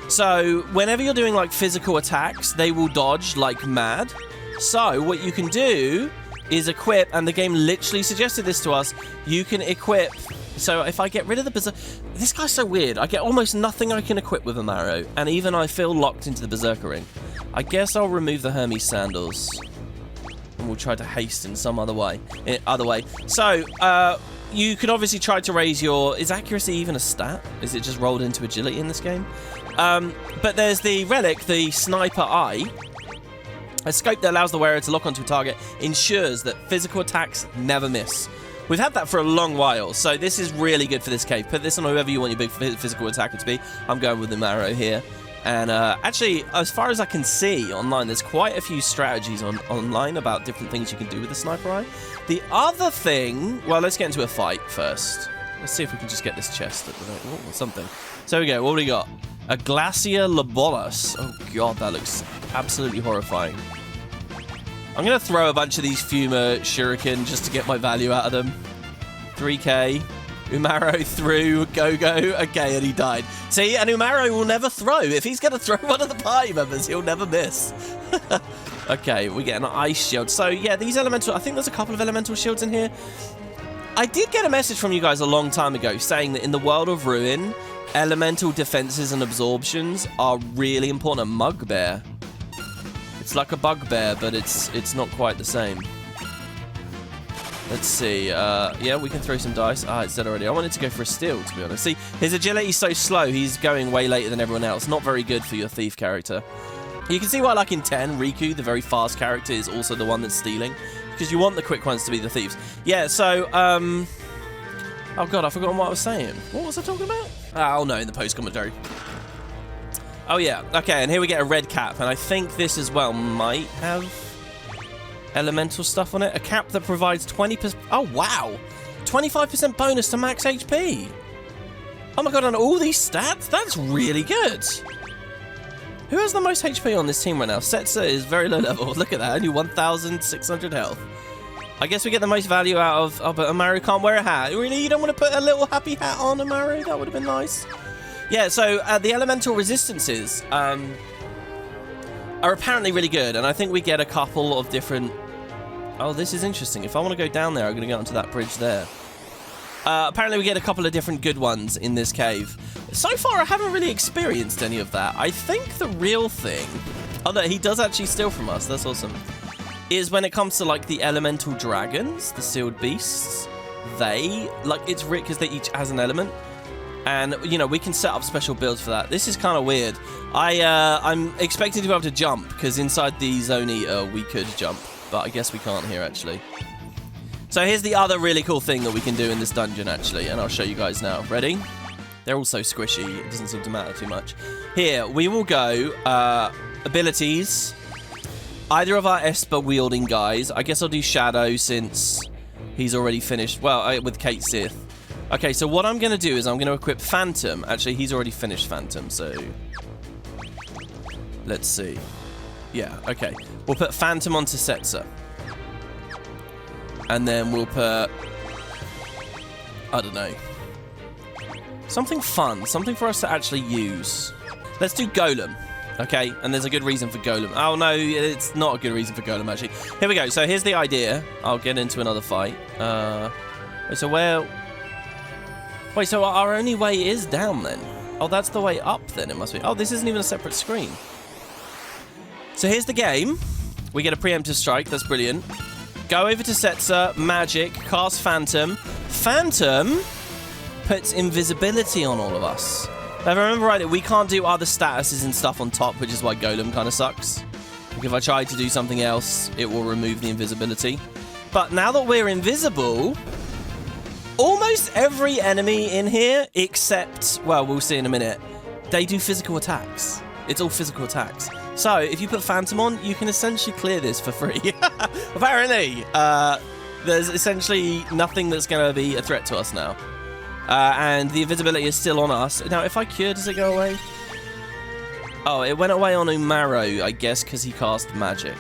So, whenever you're doing, like, physical attacks, they will dodge like mad. So, what you can do is equip, and the game literally suggested this to us, you can equip... So, if I get rid of the Berserker... This guy's so weird. I get almost nothing I can equip with Umaro, and even I feel locked into the Berserker ring. I guess I'll remove the Hermes sandals. And we'll try to hasten some other way. So, you can obviously try to raise your... Is accuracy even a stat? Is it just rolled into agility in this game? But there's the relic, the sniper eye. A scope that allows the wearer to lock onto a target ensures that physical attacks never miss. We've had that for a long while, so this is really good for this cave. Put this on whoever you want your big physical attacker to be. I'm going with the Umaro here. And actually, as far as I can see online, there's quite a few strategies online about different things you can do with the sniper eye. The other thing... Well, let's get into a fight first. Let's see if we can just get this chest or something. So here we go. What do we got? A Glacier Lobolus. Oh, God, that looks absolutely horrifying. I'm going to throw a bunch of these Fuma Shuriken just to get my value out of them. 3k. Umaro threw, go. Okay, and he died. See, and Umaro will never throw. If he's going to throw one of the party members, he'll never miss. Okay, we get an ice shield. So, yeah, these elemental... I think there's a couple of elemental shields in here. I did get a message from you guys a long time ago saying that in the world of Ruin, elemental defenses and absorptions are really important. A Mugbear. It's like a bugbear, but it's not quite the same. Let's see. Yeah, we can throw some dice. Ah, it's dead already. I wanted to go for a steal, to be honest. See, his agility's so slow, he's going way later than everyone else. Not very good for your thief character. You can see why, like in 10, Riku, the very fast character, is also the one that's stealing. Because you want the quick ones to be the thieves. Yeah, so, Oh god, I've forgotten what I was saying. What was I talking about? Oh no, in the post commentary. Oh yeah, okay, and here we get a red cap, and I think this as well might have elemental stuff on it. A cap that provides 20%. Oh wow, 25% bonus to max HP. Oh my god, on all these stats, that's really good. Who has the most HP on this team right now? Setzer is very low level. Look at that, only 1,600 health. I guess we get the most value out of... Oh, but Amaru can't wear a hat. Really? You don't want to put a little happy hat on, Amaru? That would have been nice. Yeah, so the elemental resistances are apparently really good. And I think we get a couple of different... Oh, this is interesting. If I want to go down there, I'm going to go onto that bridge there. Apparently we get a couple of different good ones in this cave. So far, I haven't really experienced any of that. I think the real thing... Oh, no, he does actually steal from us. That's awesome. Is when it comes to like the elemental dragons, the sealed beasts, they like it's rigged because they each has an element, and you know we can set up special builds for that. This is kind of weird. I'm expecting to be able to jump because inside the zone eater we could jump, but I guess we can't here actually. So here's the other really cool thing that we can do in this dungeon actually, and I'll show you guys now. Ready? They're all so squishy, it doesn't seem to matter too much. Here we will go abilities. Either of our Esper wielding guys. I guess I'll do Shadow since he's already finished. Well, with Kate Sith. Okay, so what I'm going to do is I'm going to equip Phantom. Actually, he's already finished Phantom, so... Let's see. Yeah, okay. We'll put Phantom onto Setzer. And then we'll put... I don't know. Something fun. Something for us to actually use. Let's do Golem. Okay, and there's a good reason for Golem. Oh, no, it's not a good reason for Golem, actually. Here we go. So here's the idea. I'll get into another fight. So where... Wait, so our only way is down, then? Oh, that's the way up, then, it must be. Oh, this isn't even a separate screen. So here's the game. We get a preemptive strike. That's brilliant. Go over to Setzer, Magic, cast Phantom. Phantom puts invisibility on all of us. Now, if I remember right, we can't do other statuses and stuff on top, which is why Golem kind of sucks. Like if I try to do something else, it will remove the invisibility. But now that we're invisible, almost every enemy in here, except, well, we'll see in a minute, they do physical attacks. It's all physical attacks. So, if you put Phantom on, you can essentially clear this for free. Apparently, there's essentially nothing that's going to be a threat to us now. And the invisibility is still on us. Now, if I cure, does it go away? Oh, it went away on Umaro, I guess, because he cast Magic.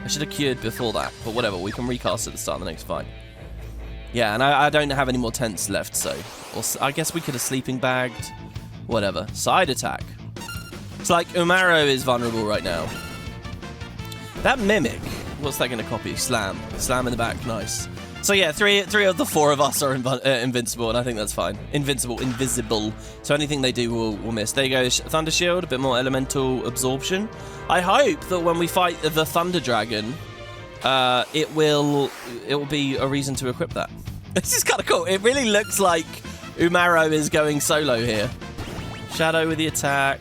I should have cured before that, but whatever. We can recast at the start of the next fight. Yeah, and I don't have any more tents left, so... I guess we could have sleeping bagged. Whatever. Side attack. It's like Umaro is vulnerable right now. That Mimic, what's that going to copy? Slam. Slam in the back, nice. So yeah, three of the four of us are invincible, and I think that's fine. Invisible. So anything they do will miss. There you go, Thunder Shield, a bit more elemental absorption. I hope that when we fight the Thunder Dragon, it will be a reason to equip that. This is kind of cool. It really looks like Umaro is going solo here. Shadow with the attack.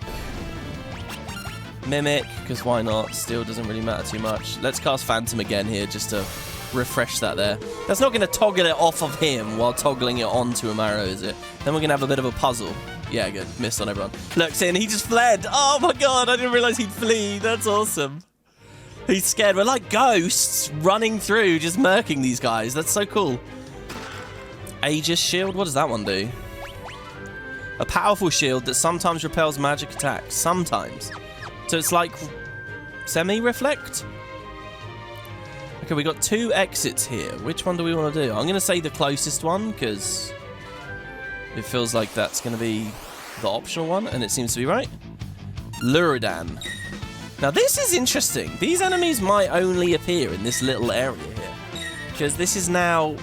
Mimic, because why not? Steel doesn't really matter too much. Let's cast Phantom again here, just to refresh that there. That's not going to toggle it off of him while toggling it onto Umaro, is it? Then we're going to have a bit of a puzzle. Yeah, good. Missed on everyone. Look, Sin, he just fled. Oh my god, I didn't realize he'd flee. That's awesome. He's scared. We're like ghosts running through, just murking these guys. That's so cool. Aegis Shield? What does that one do? A powerful shield that sometimes repels magic attacks. Sometimes. So it's like semi-reflect? Okay, we got two exits here. Which one do we want to do? I'm going to say the closest one, because it feels like that's going to be the optional one, and it seems to be right. Luridan. Now, this is interesting. These enemies might only appear in this little area here, because this is now...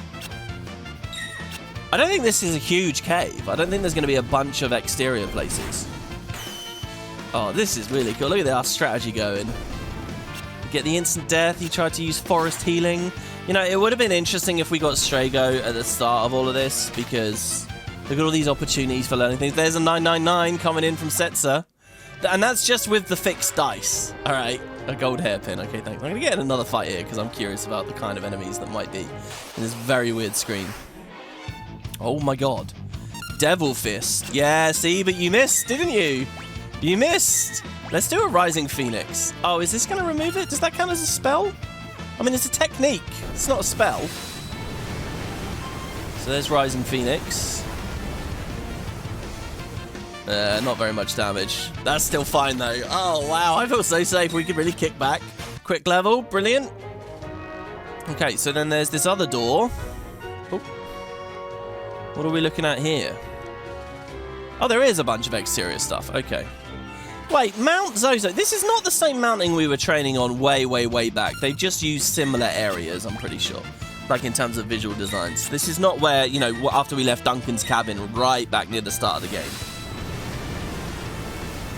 I don't think this is a huge cave. I don't think there's going to be a bunch of exterior places. Oh, this is really cool. Look at our strategy going. Get the instant death. He tried to use forest healing. You know, it would have been interesting if we got Strago at the start of all of this, because look at all these opportunities for learning things. There's a 999 coming in from Setzer. And that's just with the fixed dice. All right, a gold hairpin. Okay, thanks. I'm going to get in another fight here because I'm curious about the kind of enemies that might be in this very weird screen. Oh my god. Devil Fist. Yeah, see, but you missed, didn't you? You missed. Let's do a Rising Phoenix. Oh, is this going to remove it? Does that count as a spell? I mean, it's a technique. It's not a spell. So there's Rising Phoenix. Not very much damage. That's still fine, though. Oh, wow. I feel so safe. We could really kick back. Quick level. Brilliant. Okay, so then there's this other door. Oh. What are we looking at here? Oh, there is a bunch of exterior stuff. Okay. Wait, Mount Zozo. This is not the same mounting we were training on way, way, way back. They just used similar areas, I'm pretty sure. Like, in terms of visual designs. This is not where, you know, after we left Duncan's cabin, right back near the start of the game.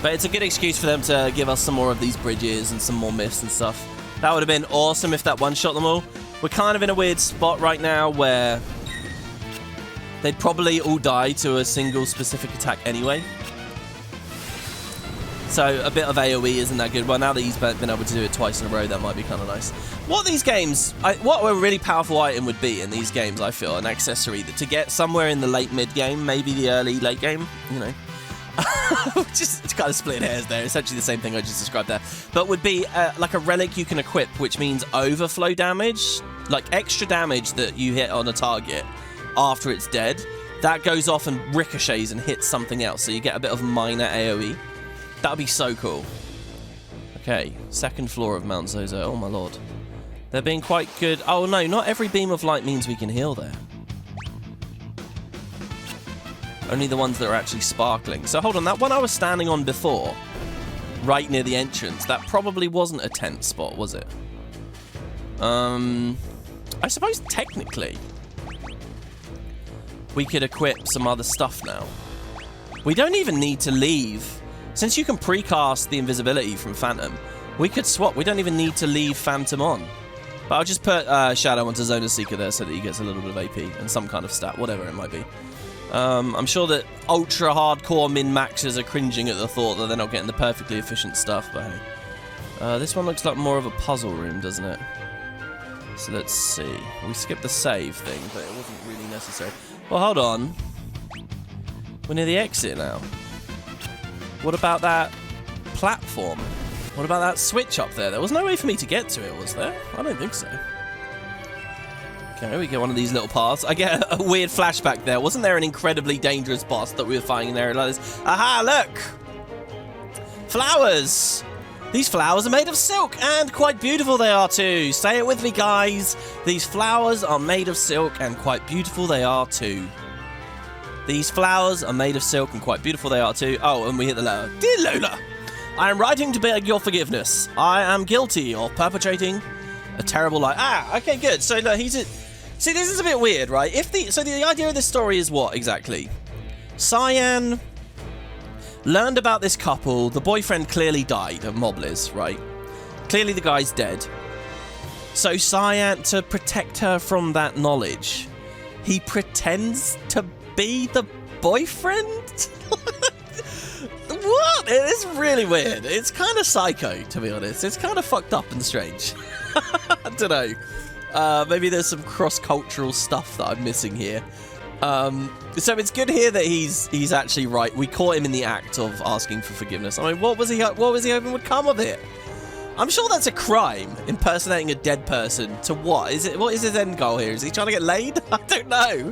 But it's a good excuse for them to give us some more of these bridges and some more myths and stuff. That would have been awesome if that one-shot them all. We're kind of in a weird spot right now where they'd probably all die to a single specific attack anyway. So a bit of AoE isn't that good. Well, now that he's been able to do it twice in a row, that might be kind of nice. What these games, what a really powerful item would be in these games, I feel, an accessory that to get somewhere in the late mid game, maybe the early late game, you know. Just kind of split hairs there. Essentially the same thing I just described there. But would be like a relic you can equip, which means overflow damage, like extra damage that you hit on a target after it's dead. That goes off and ricochets and hits something else, so you get a bit of minor AoE. That would be so cool. Okay, second floor of Mount Zozo. Oh my lord. They're being quite good. Oh no, not every beam of light means we can heal there. Only the ones that are actually sparkling. So hold on, that one I was standing on before, right near the entrance, that probably wasn't a tent spot, was it? I suppose technically we could equip some other stuff now. We don't even need to leave. Since you can precast the invisibility from Phantom, we could swap. We don't even need to leave Phantom on. But I'll just put Shadow onto Zona Seeker there so that he gets a little bit of AP and some kind of stat, whatever it might be. I'm sure that ultra hardcore min-maxers are cringing at the thought that they're not getting the perfectly efficient stuff, but hey. This one looks like more of a puzzle room, doesn't it? So let's see. We skipped the save thing, but it wasn't really necessary. Well, hold on. We're near the exit now. What about that platform? What about that switch up there? There was no way for me to get to it, was there? I don't think so. Okay, we get one of these little paths. I get a weird flashback there. Wasn't there an incredibly dangerous boss that we were fighting in there like this? Aha, look! Flowers! These flowers are made of silk, and quite beautiful they are too. Say it with me, guys. These flowers are made of silk, and quite beautiful they are too. These flowers are made of silk and quite beautiful they are too. Oh, and we hit the letter. Dear Lola, I am writing to beg your forgiveness. I am guilty of perpetrating a terrible lie. Ah, okay, good. So look, he's a... See, this is a bit weird, right? So the idea of this story is what exactly? Cyan learned about this couple. The boyfriend clearly died of Mobliz, right? Clearly the guy's dead. So Cyan, to protect her from that knowledge, he pretends to be the boyfriend? What? It is really weird. It's kind of psycho, to be honest. It's kind of fucked up and strange. I don't know. Maybe there's some cross-cultural stuff that I'm missing here. So it's good here that he's actually right. We caught him in the act of asking for forgiveness. I mean, what was he hoping would come of it? I'm sure that's a crime, impersonating a dead person. To what? What is his end goal here? Is he trying to get laid? I don't know.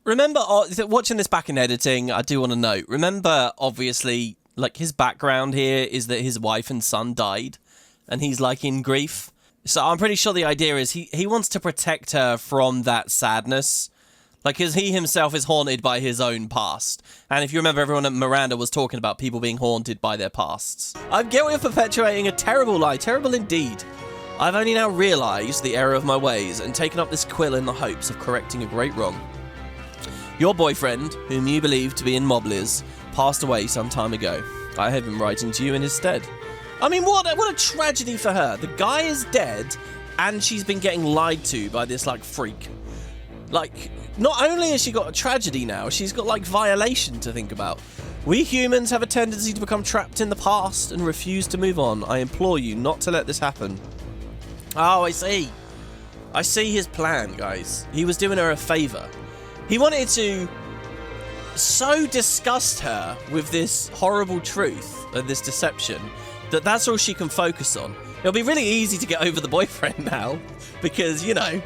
Remember, watching this back in editing, I do want to note, remember, obviously, like, his background here is that his wife and son died, and he's, like, in grief. So I'm pretty sure the idea is he wants to protect her from that sadness. Like, because he himself is haunted by his own past. And if you remember, everyone at Miranda was talking about people being haunted by their pasts. I'm guilty of perpetuating a terrible lie, terrible indeed. I've only now realised the error of my ways and taken up this quill in the hopes of correcting a great wrong. Your boyfriend, whom you believe to be in Mobliz, passed away some time ago. I have been writing to you in his stead. I mean, what a tragedy for her. The guy is dead, and she's been getting lied to by this, like, freak. Like, not only has she got a tragedy now, she's got, like, violation to think about. We humans have a tendency to become trapped in the past and refuse to move on. I implore you not to let this happen. Oh, I see. I see his plan, guys. He was doing her a favour. He wanted to so disgust her with this horrible truth and this deception that that's all she can focus on. It'll be really easy to get over the boyfriend now because, you know,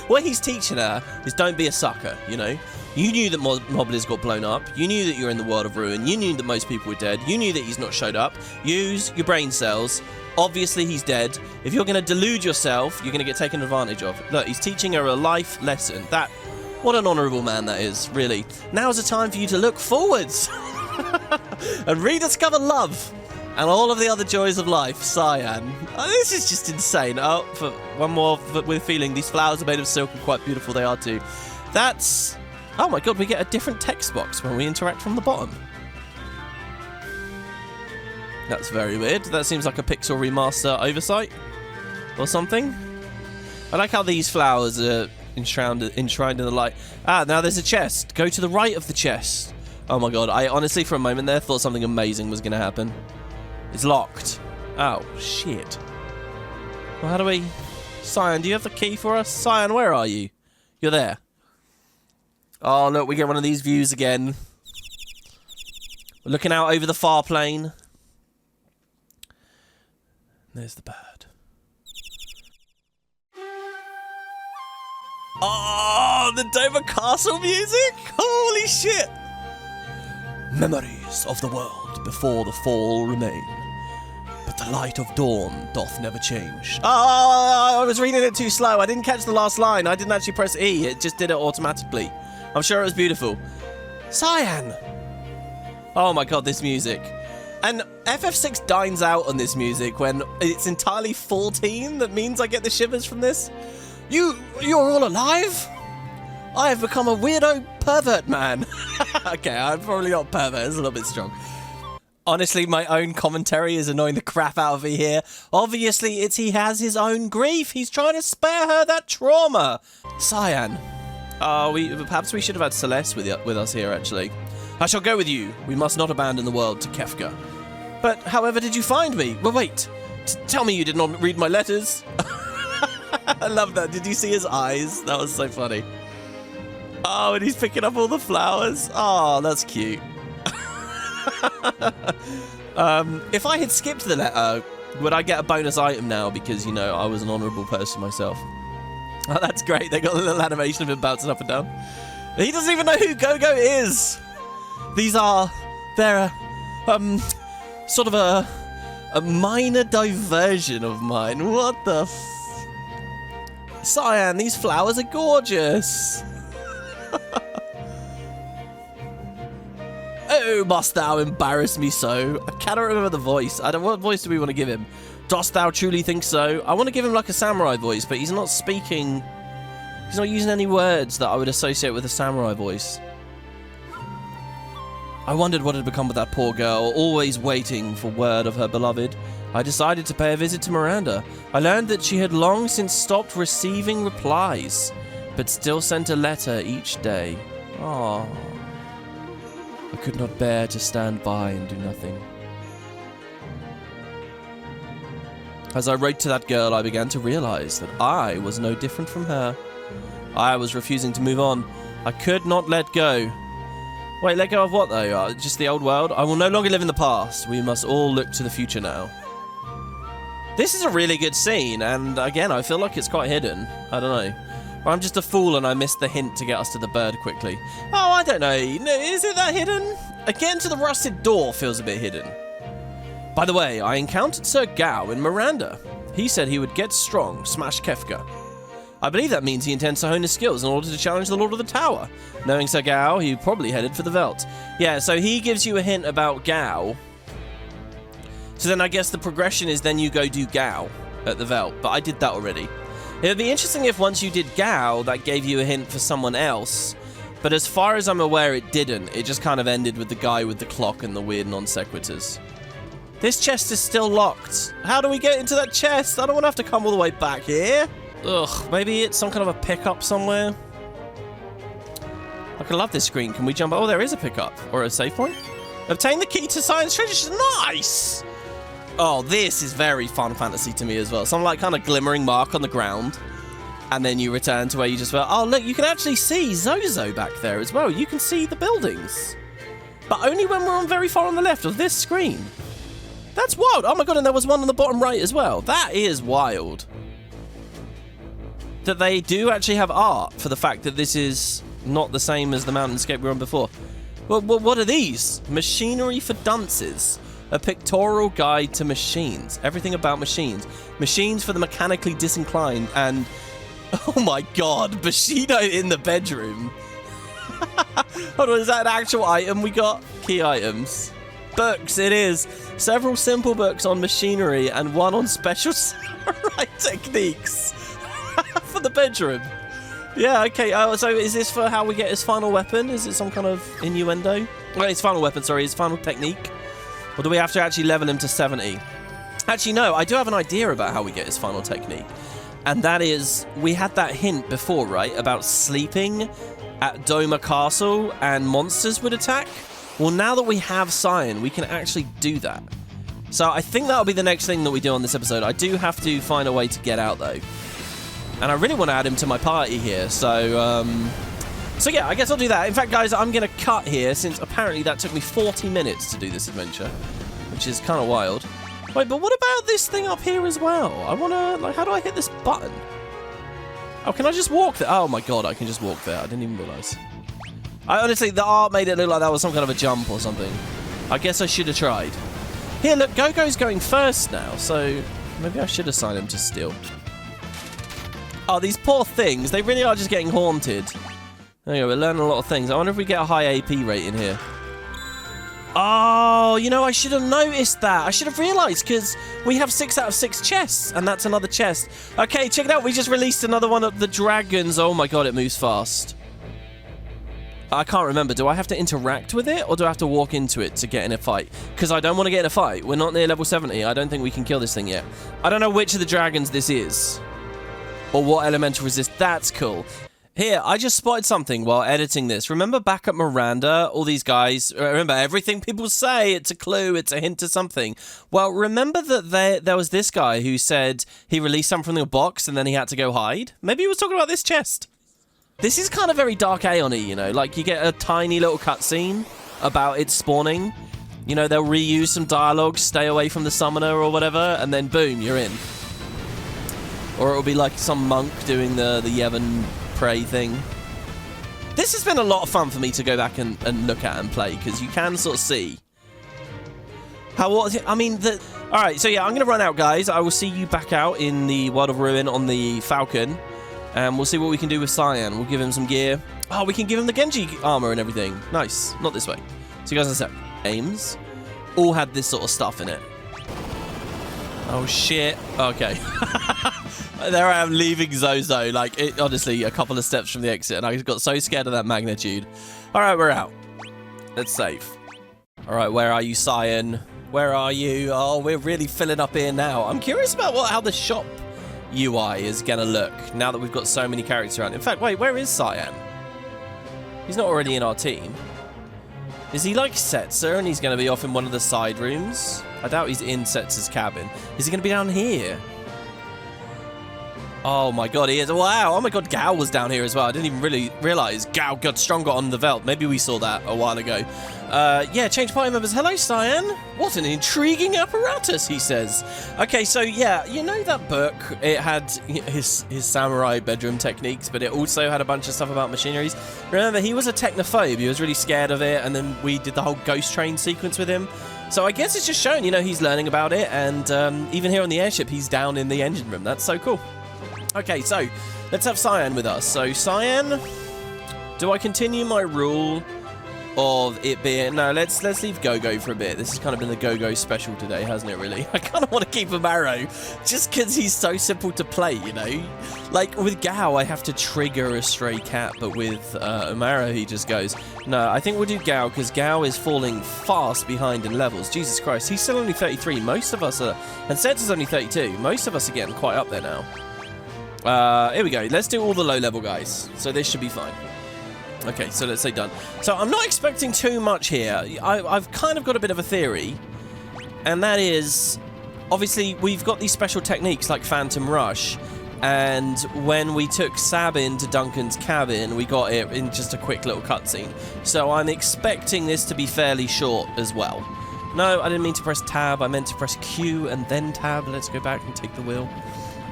what he's teaching her is don't be a sucker, you know. You knew that Mobliz got blown up. You knew that you're in the world of ruin. You knew that most people were dead. You knew that he's not showed up. Use your brain cells. Obviously, he's dead. If you're going to delude yourself, you're going to get taken advantage of. Look, he's teaching her a life lesson. What an honourable man that is, really. Now's the time for you to look forwards and rediscover love and all of the other joys of life. Cyan. Oh, this is just insane. Oh, for one more with feeling. These flowers are made of silk and quite beautiful they are too. That's... Oh my god, we get a different text box when we interact from the bottom. That's very weird. That seems like a Pixel Remaster oversight or something. I like how these flowers are enshrined in the light. Ah, now there's a chest. Go to the right of the chest. Oh my god, I honestly for a moment there thought something amazing was going to happen. It's locked. Oh, shit. Well, how do we... Cyan, do you have the key for us? Cyan, where are you? You're there. Oh, look, we get one of these views again. We're looking out over the far plain. There's the bird. Oh, the Dover Castle music? Holy shit! Memories of the world before the fall remain, but the light of dawn doth never change. Oh, I was reading it too slow. I didn't catch the last line. I didn't actually press E. It just did it automatically. I'm sure it was beautiful. Cyan! Oh my god, this music. And FF6 dines out on this music when it's entirely 14. That means I get the shivers from this. You're all alive? I have become a weirdo pervert man. Okay, I'm probably not pervert. It's a little bit strong. Honestly, my own commentary is annoying the crap out of me here. Obviously, he has his own grief. He's trying to spare her that trauma. Cyan. Perhaps we should have had Celeste with us here, actually. I shall go with you. We must not abandon the world to Kefka. But however did you find me? Well, wait. Tell me you did not read my letters. I love that. Did you see his eyes? That was so funny. Oh, and he's picking up all the flowers. Oh, that's cute. If I had skipped the letter, would I get a bonus item now? Because, you know, I was an honourable person myself. Oh, that's great. They got a little animation of him bouncing up and down. He doesn't even know who Go-Go is. They're sort of a minor diversion of mine. What the Cyan, these flowers are gorgeous. Oh, must thou embarrass me so? I cannot remember the voice. What voice do we want to give him? Dost thou truly think so? I want to give him like a samurai voice, but he's not speaking. He's not using any words that I would associate with a samurai voice. I wondered what had become of that poor girl, always waiting for word of her beloved. I decided to pay a visit to Miranda. I learned that she had long since stopped receiving replies, but still sent a letter each day. Aww. I could not bear to stand by and do nothing. As I wrote to that girl, I began to realize that I was no different from her. I was refusing to move on. I could not let go. Wait, let go of what though? Just the old world? I will no longer live in the past. We must all look to the future now. This is a really good scene, and again, I feel like it's quite hidden. I don't know. Or I'm just a fool and I missed the hint to get us to the bird quickly. Oh, I don't know. Is it that hidden? Again, to the rusted door feels a bit hidden. By the way, I encountered Sir Gao in Miranda. He said he would get strong, smash Kefka. I believe that means he intends to hone his skills in order to challenge the Lord of the Tower. Knowing Sir Gao, he probably headed for the Veldt. Yeah, so he gives you a hint about Gao. So then I guess the progression is then you go do Gao at the Veldt, but I did that already. It would be interesting if once you did Gao, that gave you a hint for someone else. But as far as I'm aware, it didn't. It just kind of ended with the guy with the clock and the weird non sequiturs. This chest is still locked. How do we get into that chest? I don't want to have to come all the way back here. Ugh, maybe it's some kind of a pickup somewhere. I love this screen. Can we jump? Oh, there is a pickup. Or a save point. Obtain the key to science treasure. Nice! Oh, this is very Final Fantasy to me as well. Some like kind of glimmering mark on the ground. And then you return to where you just felt, oh, look, you can actually see Zozo back there as well. You can see the buildings. But only when we're on very far on the left of this screen. That's wild. Oh my god, and there was one on the bottom right as well. That is wild. That they do actually have art for the fact that this is not the same as the mountainscape we were on before. Well, what are these? Machinery for Dunces. A pictorial guide to machines. Everything about machines. Machines for the mechanically disinclined and... Oh my god, Bushido in the bedroom. Hold on, is that an actual item we got? Key items. Books, it is. Several simple books on machinery and one on special samurai techniques. For the bedroom. Yeah, okay. So is this for how we get his final weapon? Is it some kind of innuendo? Well, his final weapon, sorry, his final technique. Or do we have to actually level him to 70? Actually, no, I do have an idea about how we get his final technique. And that is, we had that hint before, right? About sleeping at Doma Castle and monsters would attack. Well, now that we have Cyan, we can actually do that. So I think that'll be the next thing that we do on this episode. I do have to find a way to get out, though. And I really want to add him to my party here, so yeah, I guess I'll do that. In fact, guys, I'm going to cut here, since apparently that took me 40 minutes to do this adventure, which is kind of wild. Wait, but what about this thing up here as well? I want to, like, how do I hit this button? Oh, can I just walk there? Oh my god, I can just walk there. I didn't even realise. Honestly, the art made it look like that was some kind of a jump or something. I guess I should have tried. Here, look, Gogo's going first now, so maybe I should assign him to steal. Oh, these poor things. They really are just getting haunted. There you go. We're learning a lot of things. I wonder if we get a high AP rating here. Oh, you know, I should have noticed that. I should have realised, because we have 6 out of 6 chests, and that's another chest. Okay, check it out. We just released another one of the dragons. Oh, my God, it moves fast. I can't remember. Do I have to interact with it, or do I have to walk into it to get in a fight? Because I don't want to get in a fight. We're not near level 70. I don't think we can kill this thing yet. I don't know which of the dragons this is. Or what elemental resist. That's cool. Here, I just spotted something while editing this. Remember back at Miranda, all these guys, remember everything people say, it's a clue, it's a hint to something. Well, remember that there was this guy who said he released something from the box and then he had to go hide? Maybe he was talking about this chest. This is kind of very Dark Aeon-y, you know, like you get a tiny little cutscene about it spawning. You know, they'll reuse some dialogue, stay away from the summoner or whatever, and then boom, you're in. Or it'll be like some monk doing the Yevon Prey thing. This has been a lot of fun for me to go back and look at and play, because you can sort of see how, I mean, alright, so yeah, I'm going to run out, guys. I will see you back out in the World of Ruin on the Falcon, and we'll see what we can do with Cyan. We'll give him some gear. Oh, we can give him the Genji armor and everything. Nice. Not this way. See you guys in a sec. Aims. All had this sort of stuff in it. Oh, shit. Okay. There I am leaving Zozo, like, honestly, a couple of steps from the exit, and I got so scared of that magnitude. Alright, we're out. Let's save. Alright, where are you, Cyan? Where are you? Oh, we're really filling up here now. I'm curious about how the shop UI is gonna look, now that we've got so many characters around. In fact, wait, where is Cyan? He's not already in our team. Is he like Setzer, and he's gonna be off in one of the side rooms? I doubt he's in Setzer's cabin. Is he gonna be down here? Oh my god, he is. Wow. Oh my god, Gao was down here as well. I didn't even really realise Gao got stronger on the Veldt. Maybe we saw that a while ago. Yeah, change party members. Hello, Cyan. What an intriguing apparatus, he says. Okay, so yeah, you know that book? It had his samurai bedroom techniques, but it also had a bunch of stuff about machineries. Remember, he was a technophobe. He was really scared of it, and then we did the whole ghost train sequence with him. So I guess it's just showing, you know, he's learning about it, and even here on the airship, he's down in the engine room. That's so cool. Okay, so let's have Cyan with us. So Cyan, do I continue my rule of it being... No, let's leave Gogo for a bit. This has kind of been the Gogo special today, hasn't it, really? I kind of want to keep Amaro, just because he's so simple to play, you know? Like, with Gao, I have to trigger a stray cat, but with Amaro, he just goes... No, I think we'll do Gao, because Gao is falling fast behind in levels. Jesus Christ, he's still only 33. Most of us are... And Set's only 32. Most of us are getting quite up there now. Here we go. Let's do all the low-level guys. So this should be fine. Okay, so let's say done. So I'm not expecting too much here. I've kind of got a bit of a theory. And that is, obviously, we've got these special techniques like Phantom Rush. And when we took Sab into Duncan's cabin, we got it in just a quick little cutscene. So I'm expecting this to be fairly short as well. No, I didn't mean to press tab. I meant to press Q and then tab. Let's go back and take the wheel.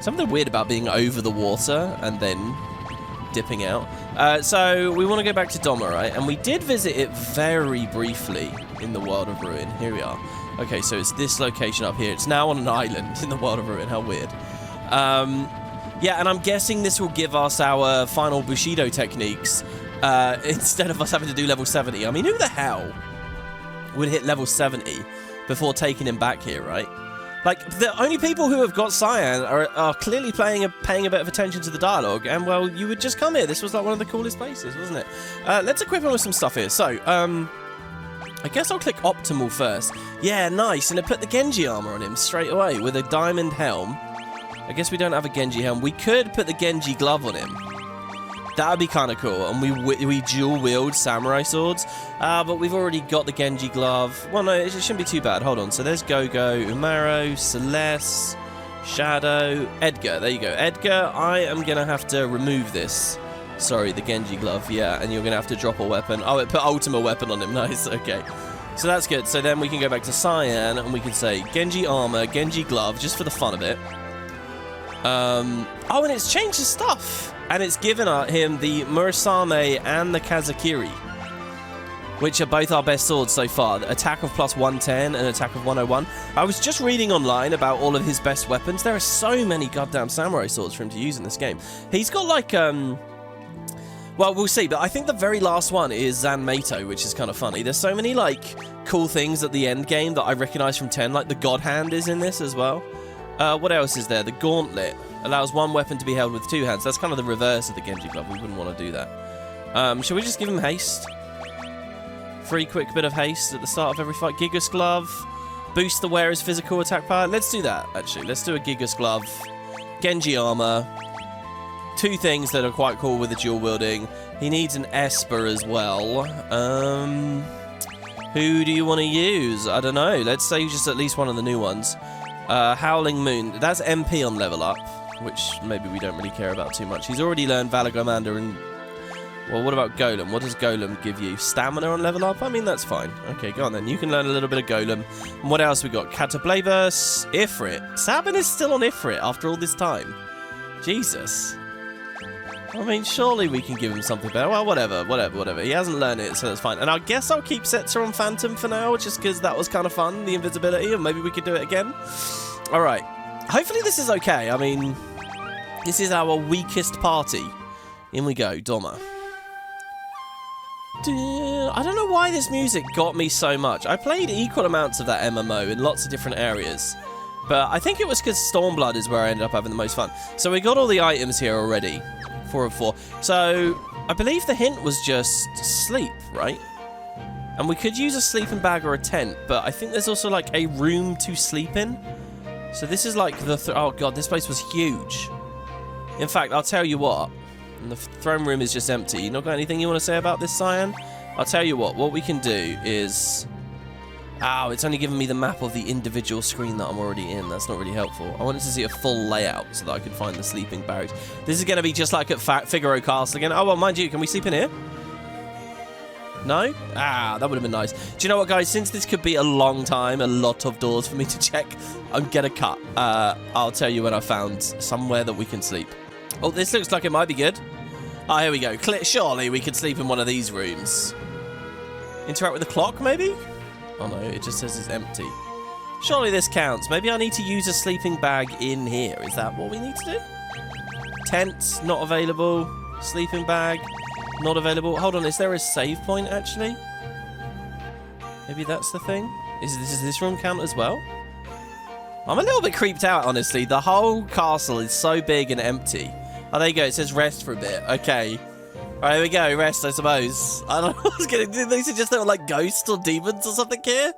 Something weird about being over the water and then dipping out. So we want to go back to Doma, right? And we did visit it very briefly in the World of Ruin. Here we are. Okay, so it's this location up here. It's now on an island in the World of Ruin. How weird. Yeah, and I'm guessing this will give us our final Bushido techniques instead of us having to do level 70. I mean, who the hell would hit level 70 before taking him back here, right? Like, the only people who have got Cyan are clearly paying a bit of attention to the dialogue, and, well, you would just come here. This was, like, one of the coolest places, wasn't it? Let's equip him with some stuff here. So, I guess I'll click Optimal first. Yeah, nice, and it put the Genji armor on him straight away with a diamond helm. I guess we don't have a Genji helm. We could put the Genji glove on him. That would be kind of cool. And we dual-wield samurai swords. But we've already got the Genji glove. Well, no, it shouldn't be too bad. Hold on. So there's Gogo, Umaro, Celeste, Shadow, Edgar. There you go. Edgar, I am going to have to remove this. Sorry, the Genji glove. Yeah, and you're going to have to drop a weapon. Oh, it put ultimate weapon on him. Nice. Okay. So that's good. So then we can go back to Cyan, and we can say Genji armor, Genji glove, just for the fun of it. Oh, and it's changed his stuff. And it's given him the Murasame and the Kazakiri, which are both our best swords so far. The attack of plus 110 and attack of 101. I was just reading online about all of his best weapons. There are so many goddamn samurai swords for him to use in this game. He's got like, well, we'll see. But I think the very last one is Zanmato, which is kind of funny. There's so many like cool things at the end game that I recognize from 10. Like the God Hand is in this as well. What else is there? The Gauntlet allows one weapon to be held with two hands. That's kind of the reverse of the Genji glove. We wouldn't want to do that. Shall we just give him haste? Free quick bit of haste at the start of every fight. Gigas glove. Boost the wearer's physical attack power. Let's do that, actually. Let's do a Gigas glove. Genji armor. Two things that are quite cool with the dual wielding. He needs an Esper as well. Who do you want to use? I don't know. Let's say just at least one of the new ones. Howling Moon. That's MP on level up, which maybe we don't really care about too much. He's already learned Valor Commander and... Well, what about Golem? What does Golem give you? Stamina on level up? I mean, that's fine. Okay, go on then. You can learn a little bit of Golem. And what else we got? Cataplavus, Ifrit. Sabin is still on Ifrit after all this time. Jesus. I mean, surely we can give him something better. Well, whatever. He hasn't learned it, so that's fine. And I guess I'll keep Setzer on Phantom for now, just because that was kind of fun, the invisibility, and maybe we could do it again. All right. Hopefully this is okay. I mean, this is our weakest party. In we go, Doma. I don't know why this music got me so much. I played equal amounts of that MMO in lots of different areas. But I think it was because Stormblood is where I ended up having the most fun. So we got all the items here already. 4 of 4. So I believe the hint was just sleep, right? And we could use a sleeping bag or a tent. But I think there's also like a room to sleep in. So this is like the... oh god, this place was huge. In fact, I'll tell you what. And the throne room is just empty. You not got anything you want to say about this, Cyan? I'll tell you what we can do is... oh, it's only giving me the map of the individual screen that I'm already in. That's not really helpful. I wanted to see a full layout so that I could find the sleeping barracks. This is going to be just like at Figaro Castle again. Oh, well, mind you, can we sleep in here? No? Ah, that would have been nice. Do you know what, guys? Since this could be a long time, a lot of doors for me to check, I'm going to cut. I'll tell you when I found somewhere that we can sleep. Oh, this looks like it might be good. Oh, here we go. Surely we could sleep in one of these rooms. Interact with the clock, maybe? Oh, no. It just says it's empty. Surely this counts. Maybe I need to use a sleeping bag in here. Is that what we need to do? Tent, not available. Sleeping bag, not available. Hold on. Is there a save point, actually? Maybe that's the thing? Does this room count as well? I'm a little bit creeped out, honestly. The whole castle is so big and empty. Oh, there you go. It says rest for a bit. Okay. All right, here we go. Rest, I suppose. I don't know what I was going to do. They suggest there were like ghosts or demons or something here.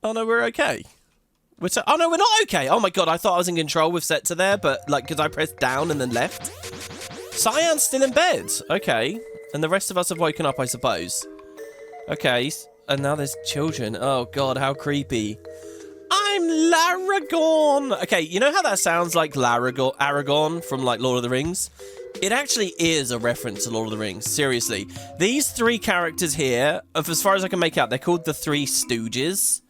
Oh, no, we're okay. Oh, no, we're not okay. Oh, my God. I thought I was in control with Setzer there, but like, because I pressed down and then left. Cyan's still in bed. Okay. And the rest of us have woken up, I suppose. Okay. And now there's children. Oh, God, how creepy. I'm Laragorn. Okay, you know how that sounds like Aragorn from like Lord of the Rings? It actually is a reference to Lord of the Rings, seriously. These three characters here, as far as I can make out, they're called the Three Stooges.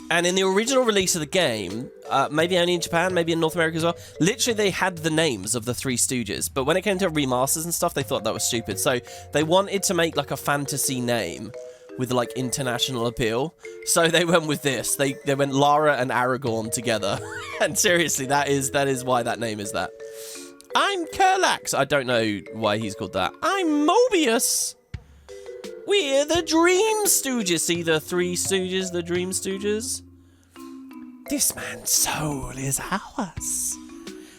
And in the original release of the game, maybe only in Japan, maybe in North America as well, literally they had the names of the Three Stooges. But when it came to remasters and stuff, they thought that was stupid. So they wanted to make like a fantasy name with like international appeal. So they went with this. They went Lara and Aragorn together. And seriously, that is why that name is that. I'm Kurlax. I don't know why he's called that. I'm Mobius. We're the Dream Stooges. See the Three Stooges, the Dream Stooges? This man's soul is ours.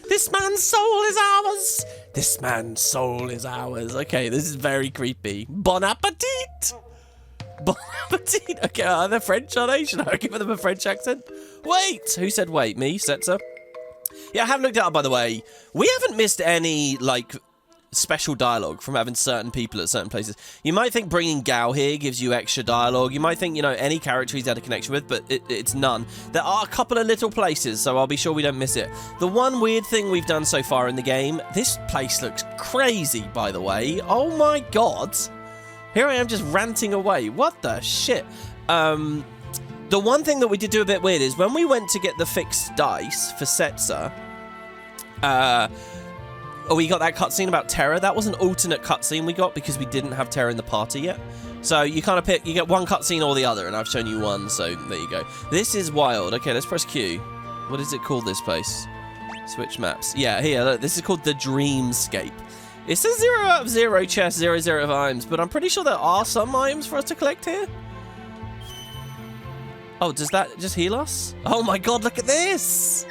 This man's soul is ours. This man's soul is ours. Okay, this is very creepy. Bon appetit. Bon appetit. Okay, they're French, are they? Should I give them a French accent? Wait. Who said wait? Me, Setzer? Yeah, I haven't looked it up, by the way. We haven't missed any, like, special dialogue from having certain people at certain places. You might think bringing Gao here gives you extra dialogue. You might think, you know, any character he's had a connection with, but it's none. There are a couple of little places, so I'll be sure we don't miss it. The one weird thing we've done so far in the game, this place looks crazy, by the way. Oh my god. Here I am just ranting away. What the shit? The one thing that we did do a bit weird is when we went to get the fixed dice for Setzer, we got that cutscene about Terra. That was an alternate cutscene we got because we didn't have Terra in the party yet. So you kind of pick, you get one cutscene or the other, and I've shown you one, so there you go. This is wild. Okay, let's press Q. What is it called, this place? Switch maps. Yeah, here, look, this is called the Dreamscape. It says 0 out of 0 chests, 0 0 of items, but I'm pretty sure there are some items for us to collect here. Oh, does that just heal us? Oh my god, look at this!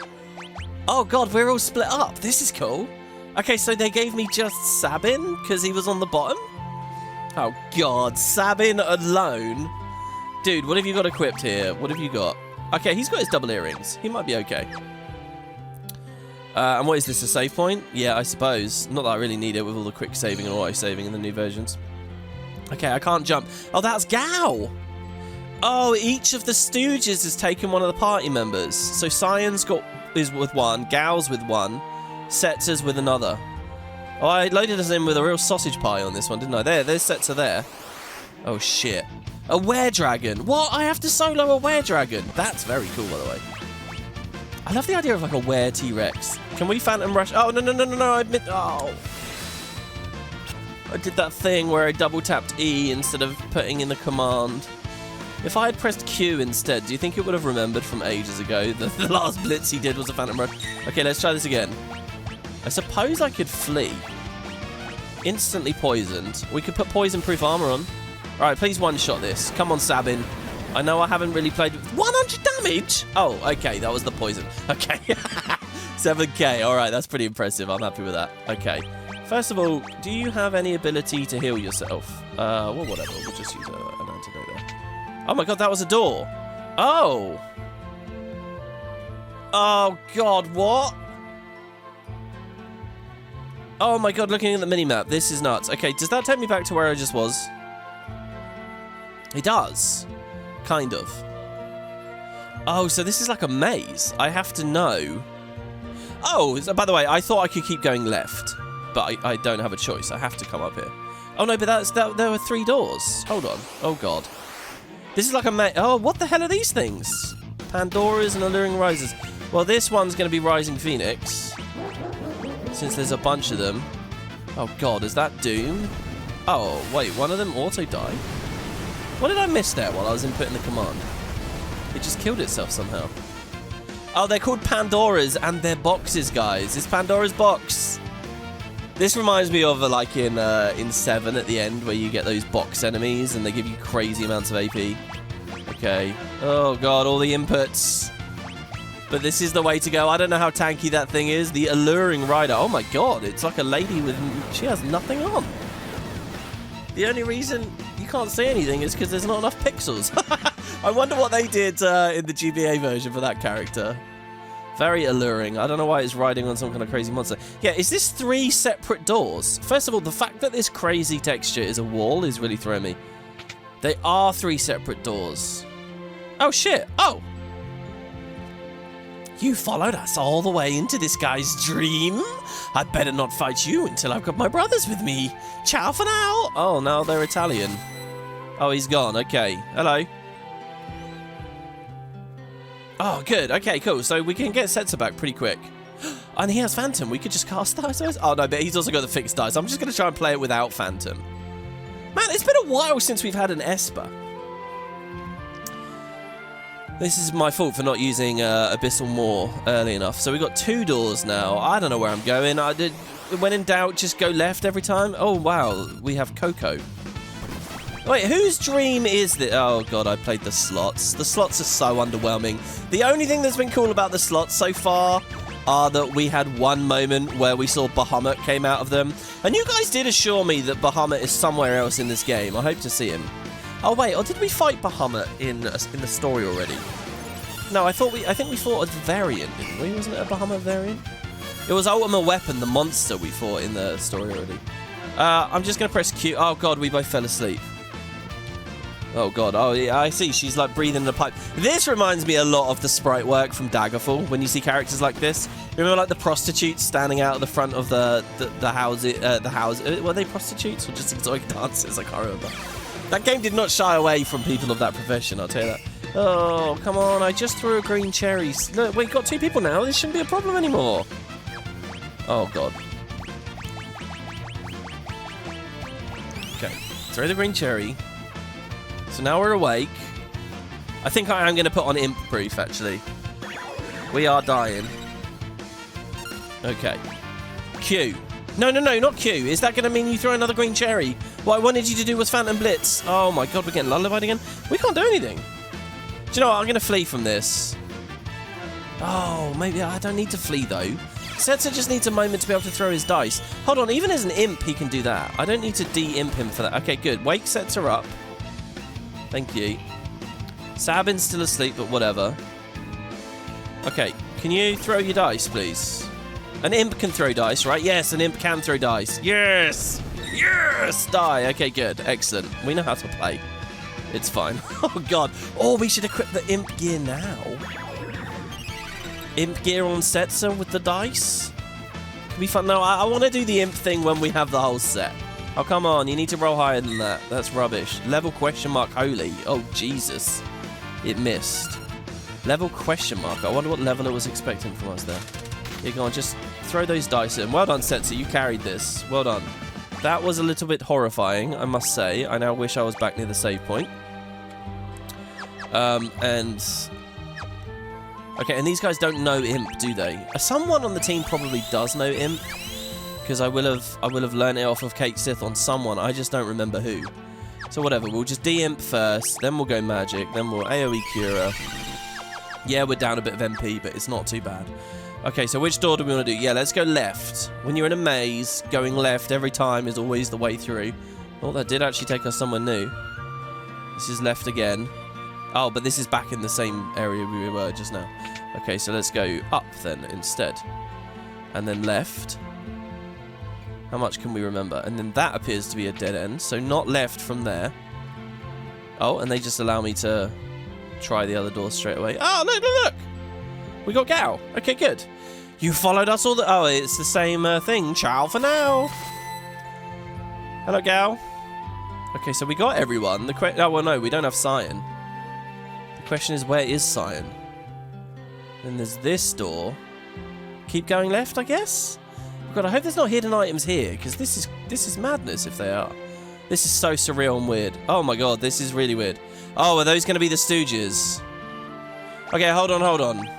Oh god, we're all split up. This is cool. Okay, so they gave me just Sabin because he was on the bottom? Oh god, Sabin alone? Dude, what have you got equipped here? What have you got? Okay, he's got his double earrings. He might be okay. And what is this, a save point? Yeah, I suppose. Not that I really need it with all the quick saving and auto-saving in the new versions. Okay, I can't jump. Oh, that's Gao! Oh, each of the Stooges has taken one of the party members. So Cyan's is with one, Gao's with one, Setzer's with another. Oh, I loaded us in with a real sausage pie on this one, didn't I? There's Setzer there. Oh, shit. A were-dragon. What? I have to solo a were-dragon. That's very cool, by the way. I love the idea of, like, a were-T-Rex. Can we Phantom Rush? Oh, no, I admit... Oh. I did that thing where I double-tapped E instead of putting in the command. If I had pressed Q instead, do you think it would have remembered from ages ago that the last blitz he did was a Phantom Rush? Okay, let's try this again. I suppose I could flee. Instantly poisoned. We could put poison-proof armor on. Alright, please one-shot this. Come on, Sabin. I know I haven't really played... 100 damage? Oh, okay, that was the poison. Okay. 7k. Alright, that's pretty impressive. I'm happy with that. Okay. First of all, do you have any ability to heal yourself? Well, whatever. We'll just use an antidote there. Oh my god, that was a door. Oh. Oh god, what? Oh my god, looking at the minimap, this is nuts. Okay, does that take me back to where I just was? It does. Kind of. Oh, so this is like a maze. I have to know. Oh, by the way, I thought I could keep going left, but I don't have a choice. I have to come up here. Oh no, but there were 3 doors. Hold on. Oh god. This is like a maze. Oh, what the hell are these things? Pandora's and Alluring Rises. Well, this one's going to be Rising Phoenix, since there's a bunch of them. Oh god, is that Doom? Oh, wait, one of them auto-died? What did I miss there while I was inputting the command? It just killed itself somehow. Oh, they're called Pandora's, and they're boxes, guys. It's Pandora's box. This reminds me of, like, in 7 at the end, where you get those box enemies, and they give you crazy amounts of AP. Okay. Oh god, all the inputs. But this is the way to go. I don't know how tanky that thing is. The Alluring Rider. Oh my god, it's like a lady with... She has nothing on. The only reason you can't see anything is because there's not enough pixels. I wonder what they did in the GBA version for that character. Very alluring. I don't know why it's riding on some kind of crazy monster. Yeah, is this 3 separate doors? First of all, the fact that this crazy texture is a wall is really throwing me. They are 3 separate doors. Oh shit. Oh! You followed us all the way into this guy's dream? I'd better not fight you until I've got my brothers with me. Ciao for now. Oh, no, they're Italian. Oh, he's gone. Okay. Hello. Oh, good. Okay, cool. So we can get Setzer back pretty quick. And he has Phantom. We could just cast dice. Oh, no, but he's also got the fixed dice. I'm just going to try and play it without Phantom. Man, it's been a while since we've had an Esper. This is my fault for not using Abyssal Moor early enough. So we've got 2 doors now. I don't know where I'm going. When in doubt, just go left every time. Oh, wow. We have Coco. Wait, whose dream is this? Oh, God, I played the slots. The slots are so underwhelming. The only thing that's been cool about the slots so far are that we had one moment where we saw Bahamut came out of them. And you guys did assure me that Bahamut is somewhere else in this game. I hope to see him. Oh, wait, or did we fight Bahamut in the story already? No, I think we fought a variant, didn't we? Wasn't it a Bahamut variant? It was Ultimate Weapon, the monster we fought in the story already. I'm just going to press Q. Oh, God, we both fell asleep. Oh, God. Oh, yeah, I see. She's, like, breathing in a pipe. This reminds me a lot of the sprite work from Daggerfall, when you see characters like this. Remember, like, the prostitutes standing out at the front of the house? Were they prostitutes or just exotic dancers? I can't remember. That game did not shy away from people of that profession, I'll tell you that. Oh, come on. I just threw a green cherry. Look, we've got 2 people now. This shouldn't be a problem anymore. Oh, God. Okay. Throw the green cherry. So now we're awake. I think I am going to put on imp proof, actually. We are dying. Okay. Q. No, not Q. Is that going to mean you throw another green cherry? What I wanted you to do was Phantom Blitz. Oh my God, we're getting lullified again. We can't do anything. Do you know what? I'm going to flee from this. Oh, maybe I don't need to flee, though. Setzer just needs a moment to be able to throw his dice. Hold on, even as an imp, he can do that. I don't need to de-imp him for that. Okay, good. Wake Setzer up. Thank you. Sabin's still asleep, but whatever. Okay, can you throw your dice, please? An imp can throw dice, right? Yes, an imp can throw dice. Yes! Yes! Die. Okay, good. Excellent. We know how to play. It's fine. Oh, God. Oh, we should equip the imp gear now. Imp gear on Setzer with the dice? Can be fun. No, I want to do the imp thing when we have the whole set. Oh, come on. You need to roll higher than that. That's rubbish. Level question mark holy. Oh, Jesus. It missed. Level question mark. I wonder what level it was expecting from us there. Yeah, go on. Just throw those dice in. Well done, Setzer. You carried this. Well done. That was a little bit horrifying, I must say. I now wish I was back near the save point. Okay, and these guys don't know imp, do they? Someone on the team probably does know imp, because I will have learned it off of Kate Sith on someone. I just don't remember who. So whatever, we'll just de-imp first, then we'll go magic, then we'll AoE Cura. Yeah, we're down a bit of MP, but it's not too bad. Okay, so which door do we want to do? Yeah, let's go left. When you're in a maze, going left every time is always the way through. Oh, that did actually take us somewhere new. This is left again. Oh, but this is back in the same area we were just now. Okay, so let's go up then instead. And then left. How much can we remember? And then that appears to be a dead end, so not left from there. Oh, and they just allow me to try the other door straight away. Oh, look! We got Gao. Okay, good. You followed us all the... Oh, it's the same thing. Ciao for now. Hello, Gao. Okay, so we got everyone. Oh, well, no, we don't have Cyan. The question is, where is Cyan? Then there's this door. Keep going left, I guess? God, I hope there's not hidden items here, because this is madness if they are. This is so surreal and weird. Oh, my God, this is really weird. Oh, are those going to be the Stooges? Okay, hold on.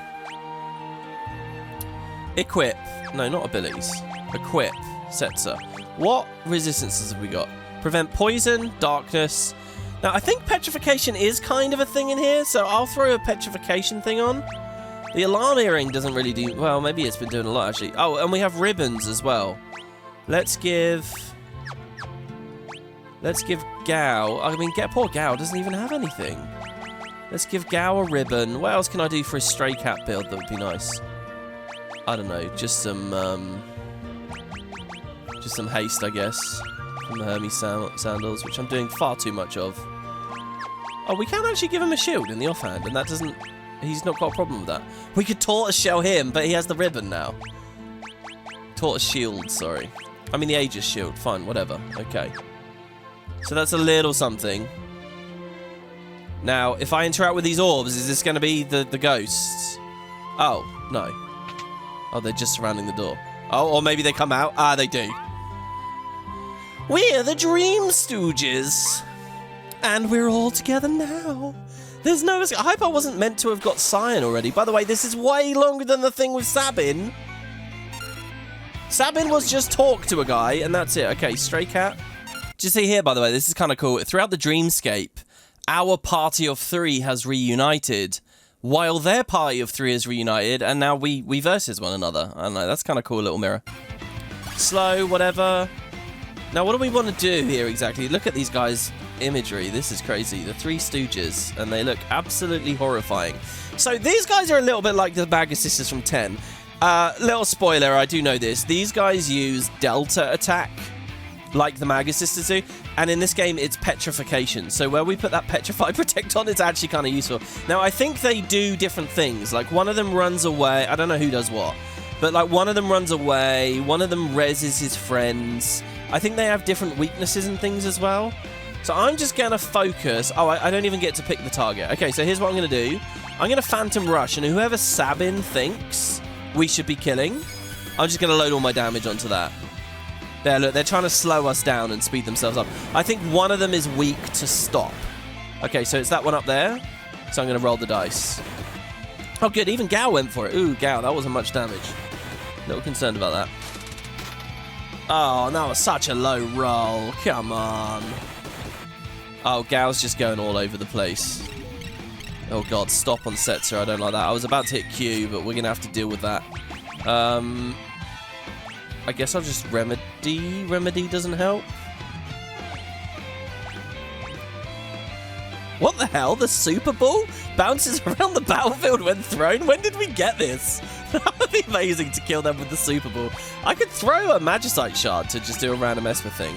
Equip. No, not abilities. Equip. Setzer. What resistances have we got? Prevent poison, darkness. Now, I think petrification is kind of a thing in here, so I'll throw a petrification thing on. The alarm earring doesn't really do... Well, maybe it's been doing a lot, actually. Oh, and we have ribbons as well. Let's give Gao... I mean, poor Gao doesn't even have anything. Let's give Gao a ribbon. What else can I do for a stray cat build that would be nice? I don't know, just some haste, I guess, from the Hermes sandals, which I'm doing far too much of. Oh, we can actually give him a shield in the offhand, and that doesn't He's not got a problem with that. We could tortoise-shell him, but he has the ribbon now. Tortoise shield, sorry. I mean the Aegis shield. Fine, whatever. Okay. So that's a little something. Now, if I interact with these orbs, is this going to be the ghosts? Oh, no. Oh, they're just surrounding the door. Oh, or maybe they come out. Ah, they do. We're the Dream Stooges. And we're all together now. There's no... I hope I wasn't meant to have got Cyan already. By the way, this is way longer than the thing with Sabin. Sabin was just talk to a guy, and that's it. Okay, Stray Cat. Just see here, by the way, this is kind of cool. Throughout the dreamscape, our party of 3 has reunited, while their party of 3 is reunited, and now we versus one another. I don't know, that's kind of cool, little mirror. Slow, whatever. Now, what do we want to do here exactly? Look at these guys' imagery. This is crazy. The 3 Stooges, and they look absolutely horrifying. So these guys are a little bit like the Bagger Sisters from 10. Little spoiler, I do know this. These guys use Delta attack, like the Maga Sisters do, and in this game, it's petrification. So where we put that Petrify Protect on, it's actually kind of useful. Now, I think they do different things. Like, one of them runs away. I don't know who does what, but, like, one of them runs away. One of them reses his friends. I think they have different weaknesses and things as well. So I'm just going to focus. Oh, I don't even get to pick the target. Okay, so here's what I'm going to do. I'm going to Phantom Rush, and whoever Sabin thinks we should be killing, I'm just going to load all my damage onto that. There, look, they're trying to slow us down and speed themselves up. I think one of them is weak to stop. Okay, so it's that one up there. So I'm going to roll the dice. Oh, good. Even Gao went for it. Ooh, Gao, that wasn't much damage. A little concerned about that. Oh, that was such a low roll. Come on. Oh, Gao's just going all over the place. Oh, God, stop on Setzer. I don't like that. I was about to hit Q, but we're going to have to deal with that. I guess I'll just Remedy. Remedy doesn't help. What the hell? The Super Ball bounces around the battlefield when thrown? When did we get this? That would be amazing to kill them with the Super Ball. I could throw a Magicite Shard to just do a random Esper thing.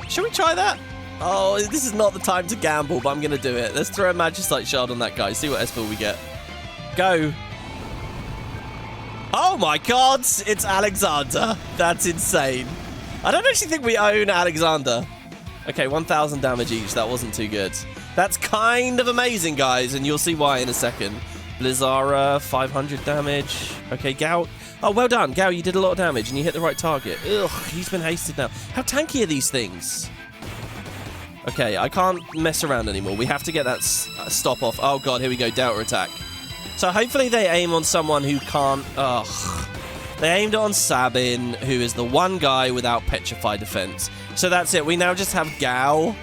Should we try that? Oh, this is not the time to gamble, but I'm going to do it. Let's throw a Magicite Shard on that guy. See what Esper we get. Go. Oh my god, it's Alexander. That's insane. I don't actually think we own Alexander. Okay, 1,000 damage each. That wasn't too good. That's kind of amazing, guys, and you'll see why in a second. Blizzara, 500 damage. Okay, Gao. Oh, well done. Gao, you did a lot of damage, and you hit the right target. Ugh, he's been hasted now. How tanky are these things? Okay, I can't mess around anymore. We have to get that stop off. Oh, God, here we go. Delta attack. So hopefully they aim on someone who can't... Ugh. They aimed it on Sabin, who is the one guy without Petrify defense. So that's it. We now just have Gao.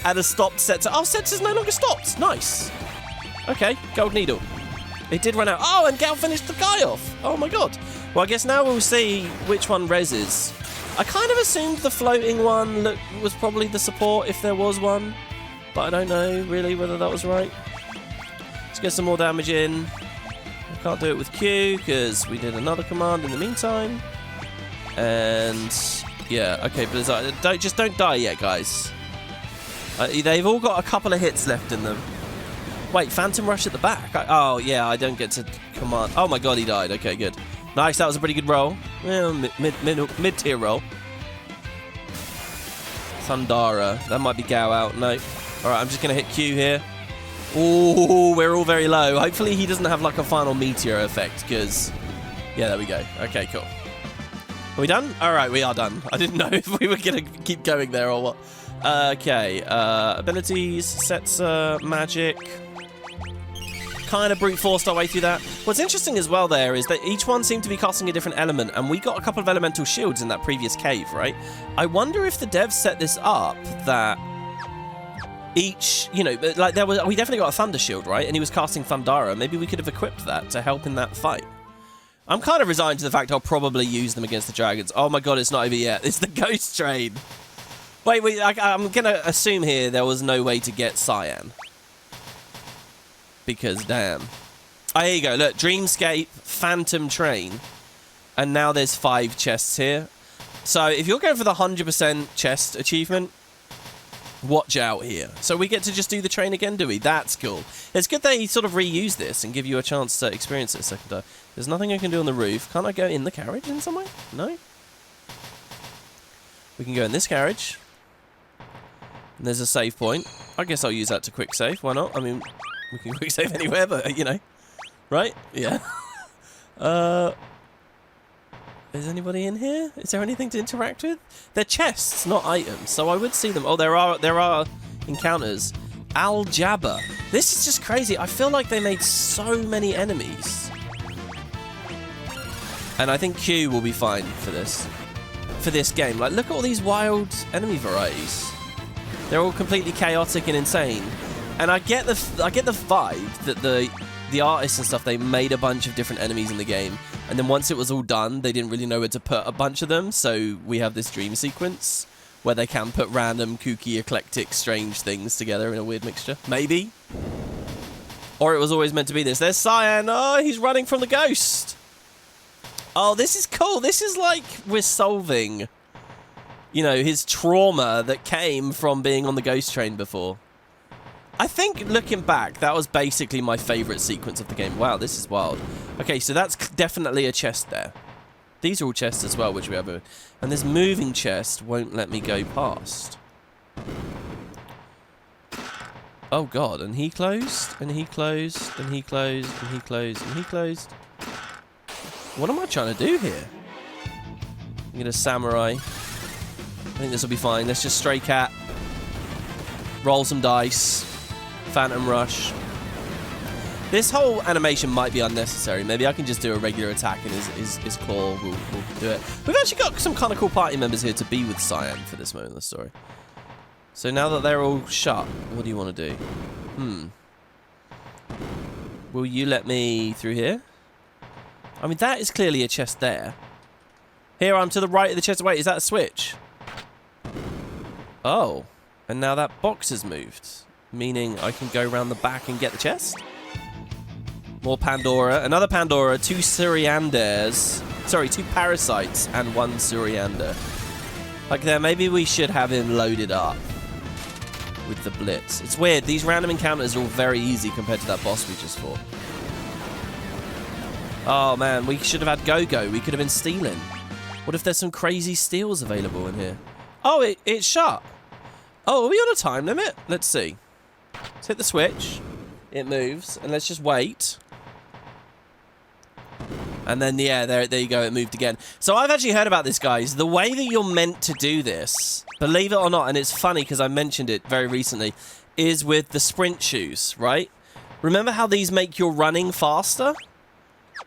And a stopped Setzer. Oh, Setzer's no longer stopped. Nice. Okay, Gold Needle. It did run out. Oh, and Gao finished the guy off. Oh, my God. Well, I guess now we'll see which one reses. I kind of assumed the floating one was probably the support if there was one. But I don't know, really, whether that was right. Let's get some more damage in. I can't do it with Q because we did another command in the meantime. And yeah, okay, Blizzard, don't die yet, guys. They've all got a couple of hits left in them. Wait, Phantom Rush at the back. Oh yeah, I don't get to command. Oh my god, he died. Okay, good. Nice, that was a pretty good roll. Well, mid-tier roll. Thundara. That might be Gao out. No. All right, I'm just gonna hit Q here. Ooh, we're all very low. Hopefully he doesn't have like a final meteor effect, because... Yeah, there we go. Okay, cool. Are we done? All right, we are done. I didn't know if we were going to keep going there or what. Okay, abilities, Setzer, magic. Kind of brute forced our way through that. What's interesting as well there is that each one seemed to be casting a different element, and we got a couple of elemental shields in that previous cave, right? I wonder if the devs set this up that... Each, you know, like we definitely got a Thunder Shield, right? And he was casting Thundara. Maybe we could have equipped that to help in that fight. I'm kind of resigned to the fact I'll probably use them against the dragons. Oh my god, it's not over yet. It's the Ghost Train. Wait, I'm going to assume here there was no way to get Cyan. Because, damn. Oh, here you go. Look, Dreamscape, Phantom Train. And now there's 5 chests here. So if you're going for the 100% chest achievement... Watch out here. So we get to just do the train again, do we? That's cool. It's good they sort of reuse this and give you a chance to experience it a second time. There's nothing I can do on the roof. Can't I go in the carriage in some way? No? We can go in this carriage. And there's a save point. I guess I'll use that to quick save. Why not? I mean, we can quick save anywhere, but, you know. Right? Yeah. Is anybody in here? Is there anything to interact with? They're chests, not items, so I would see them. Oh, there are encounters. Al Jabba. This is just crazy. I feel like they made so many enemies. And I think Q will be fine for this game. Like, look at all these wild enemy varieties. They're all completely chaotic and insane. And I get the vibe that the artists and stuff, they made a bunch of different enemies in the game. And then once it was all done, they didn't really know where to put a bunch of them. So we have this dream sequence where they can put random, kooky, eclectic, strange things together in a weird mixture. Maybe. Or it was always meant to be this. There's Cyan. Oh, he's running from the ghost. Oh, this is cool. This is like we're solving, you know, his trauma that came from being on the ghost train before. I think, looking back, that was basically my favourite sequence of the game. Wow, this is wild. Okay, so that's definitely a chest there. These are all chests as well, which we have. And this moving chest won't let me go past. Oh, God. And he closed, and he closed, and he closed, and he closed, and he closed. What am I trying to do here? I'm going to samurai. I think this will be fine. Let's just stray cat. Roll some dice. Phantom Rush. This whole animation might be unnecessary. Maybe I can just do a regular attack and his claw will do it. We've actually got some kind of cool party members here to be with Cyan for this moment of the story. So now that they're all shut, what do you want to do? Will you let me through here? I mean, that is clearly a chest there. Here, I'm to the right of the chest. Wait, is that a switch? Oh. And now that box has moved. Meaning I can go around the back and get the chest? More Pandora. Another Pandora. 2 Surianders. Sorry, 2 Parasites and 1 Suriander. Like there, maybe we should have him loaded up with the Blitz. It's weird. These random encounters are all very easy compared to that boss we just fought. Oh, man. We should have had Go-Go. We could have been stealing. What if there's some crazy steals available in here? Oh, it's shut. Oh, are we on a time limit? Let's see. Let's hit the switch. It moves. And let's just wait. And then, yeah, there you go. It moved again. So I've actually heard about this, guys. The way that you're meant to do this, believe it or not, and it's funny because I mentioned it very recently, is with the sprint shoes, right? Remember how these make your running faster?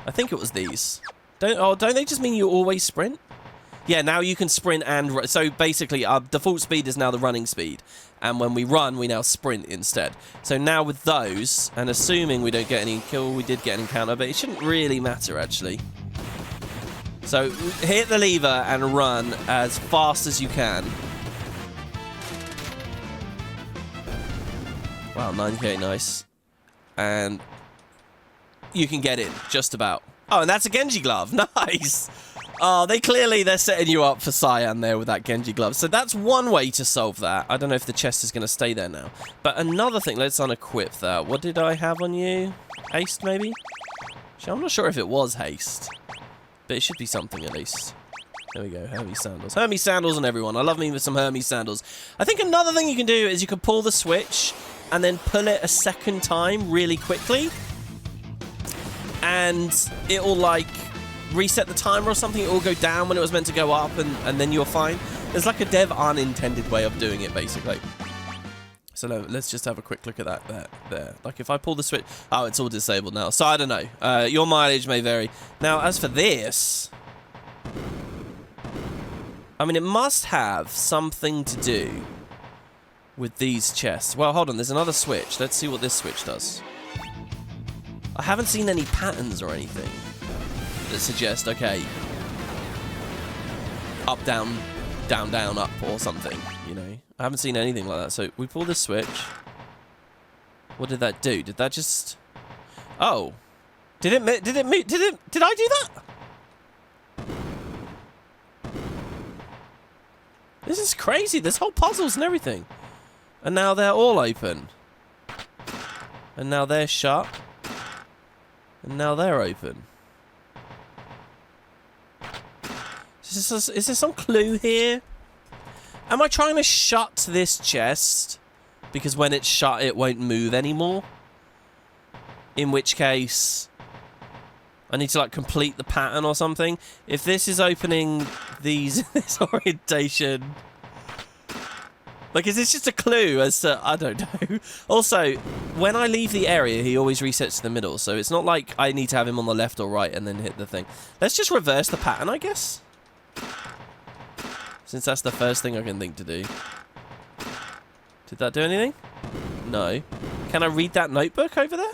I think it was these. Don't they just mean you always sprint? Yeah, now you can sprint and run. So basically, our default speed is now the running speed. And when we run, we now sprint instead. So now with those, and assuming we don't get any kill, we did get an encounter, but it shouldn't really matter, actually. So hit the lever and run as fast as you can. Wow, 9k, nice. And you can get in, just about. Oh, and that's a Genji glove. Nice. Oh, they're setting you up for Cyan there with that Genji glove. So that's one way to solve that. I don't know if the chest is going to stay there now. But another thing, let's unequip that. What did I have on you? Haste, maybe? Actually, I'm not sure if it was haste. But it should be something at least. There we go, Hermes sandals. Hermes sandals on everyone. I love me with some Hermes sandals. I think another thing you can do is you can pull the switch and then pull it a second time really quickly. And it'll, like, reset the timer or something. It will go down when it was meant to go up, and then you're fine. There's like a dev unintended way of doing it, basically. So let's just have a quick look at that there. Like if I pull the switch, oh, it's all disabled now. So I don't know. Your mileage may vary. Now, as for this, I mean, it must have something to do with these chests. Well, hold on. There's another switch. Let's see what this switch does. I haven't seen any patterns or anything that suggest, okay, up, down, down, down, up, or something, you know. I haven't seen anything like that. So we pull this switch. What did that do? Did that just... Oh. Did I do that? This is crazy. There's whole puzzles and everything. And now they're all open. And now they're shut. And now they're open. Is there some clue here? Am I trying to shut this chest? Because when it's shut, it won't move anymore? In which case, I need to, like, complete the pattern or something. If this is opening these, this orientation... Like, is this just a clue as to... I don't know. Also, when I leave the area, he always resets to the middle. So it's not like I need to have him on the left or right and then hit the thing. Let's just reverse the pattern, I guess. Since that's the first thing I can think to do. Did that do anything? No. Can I read that notebook over there?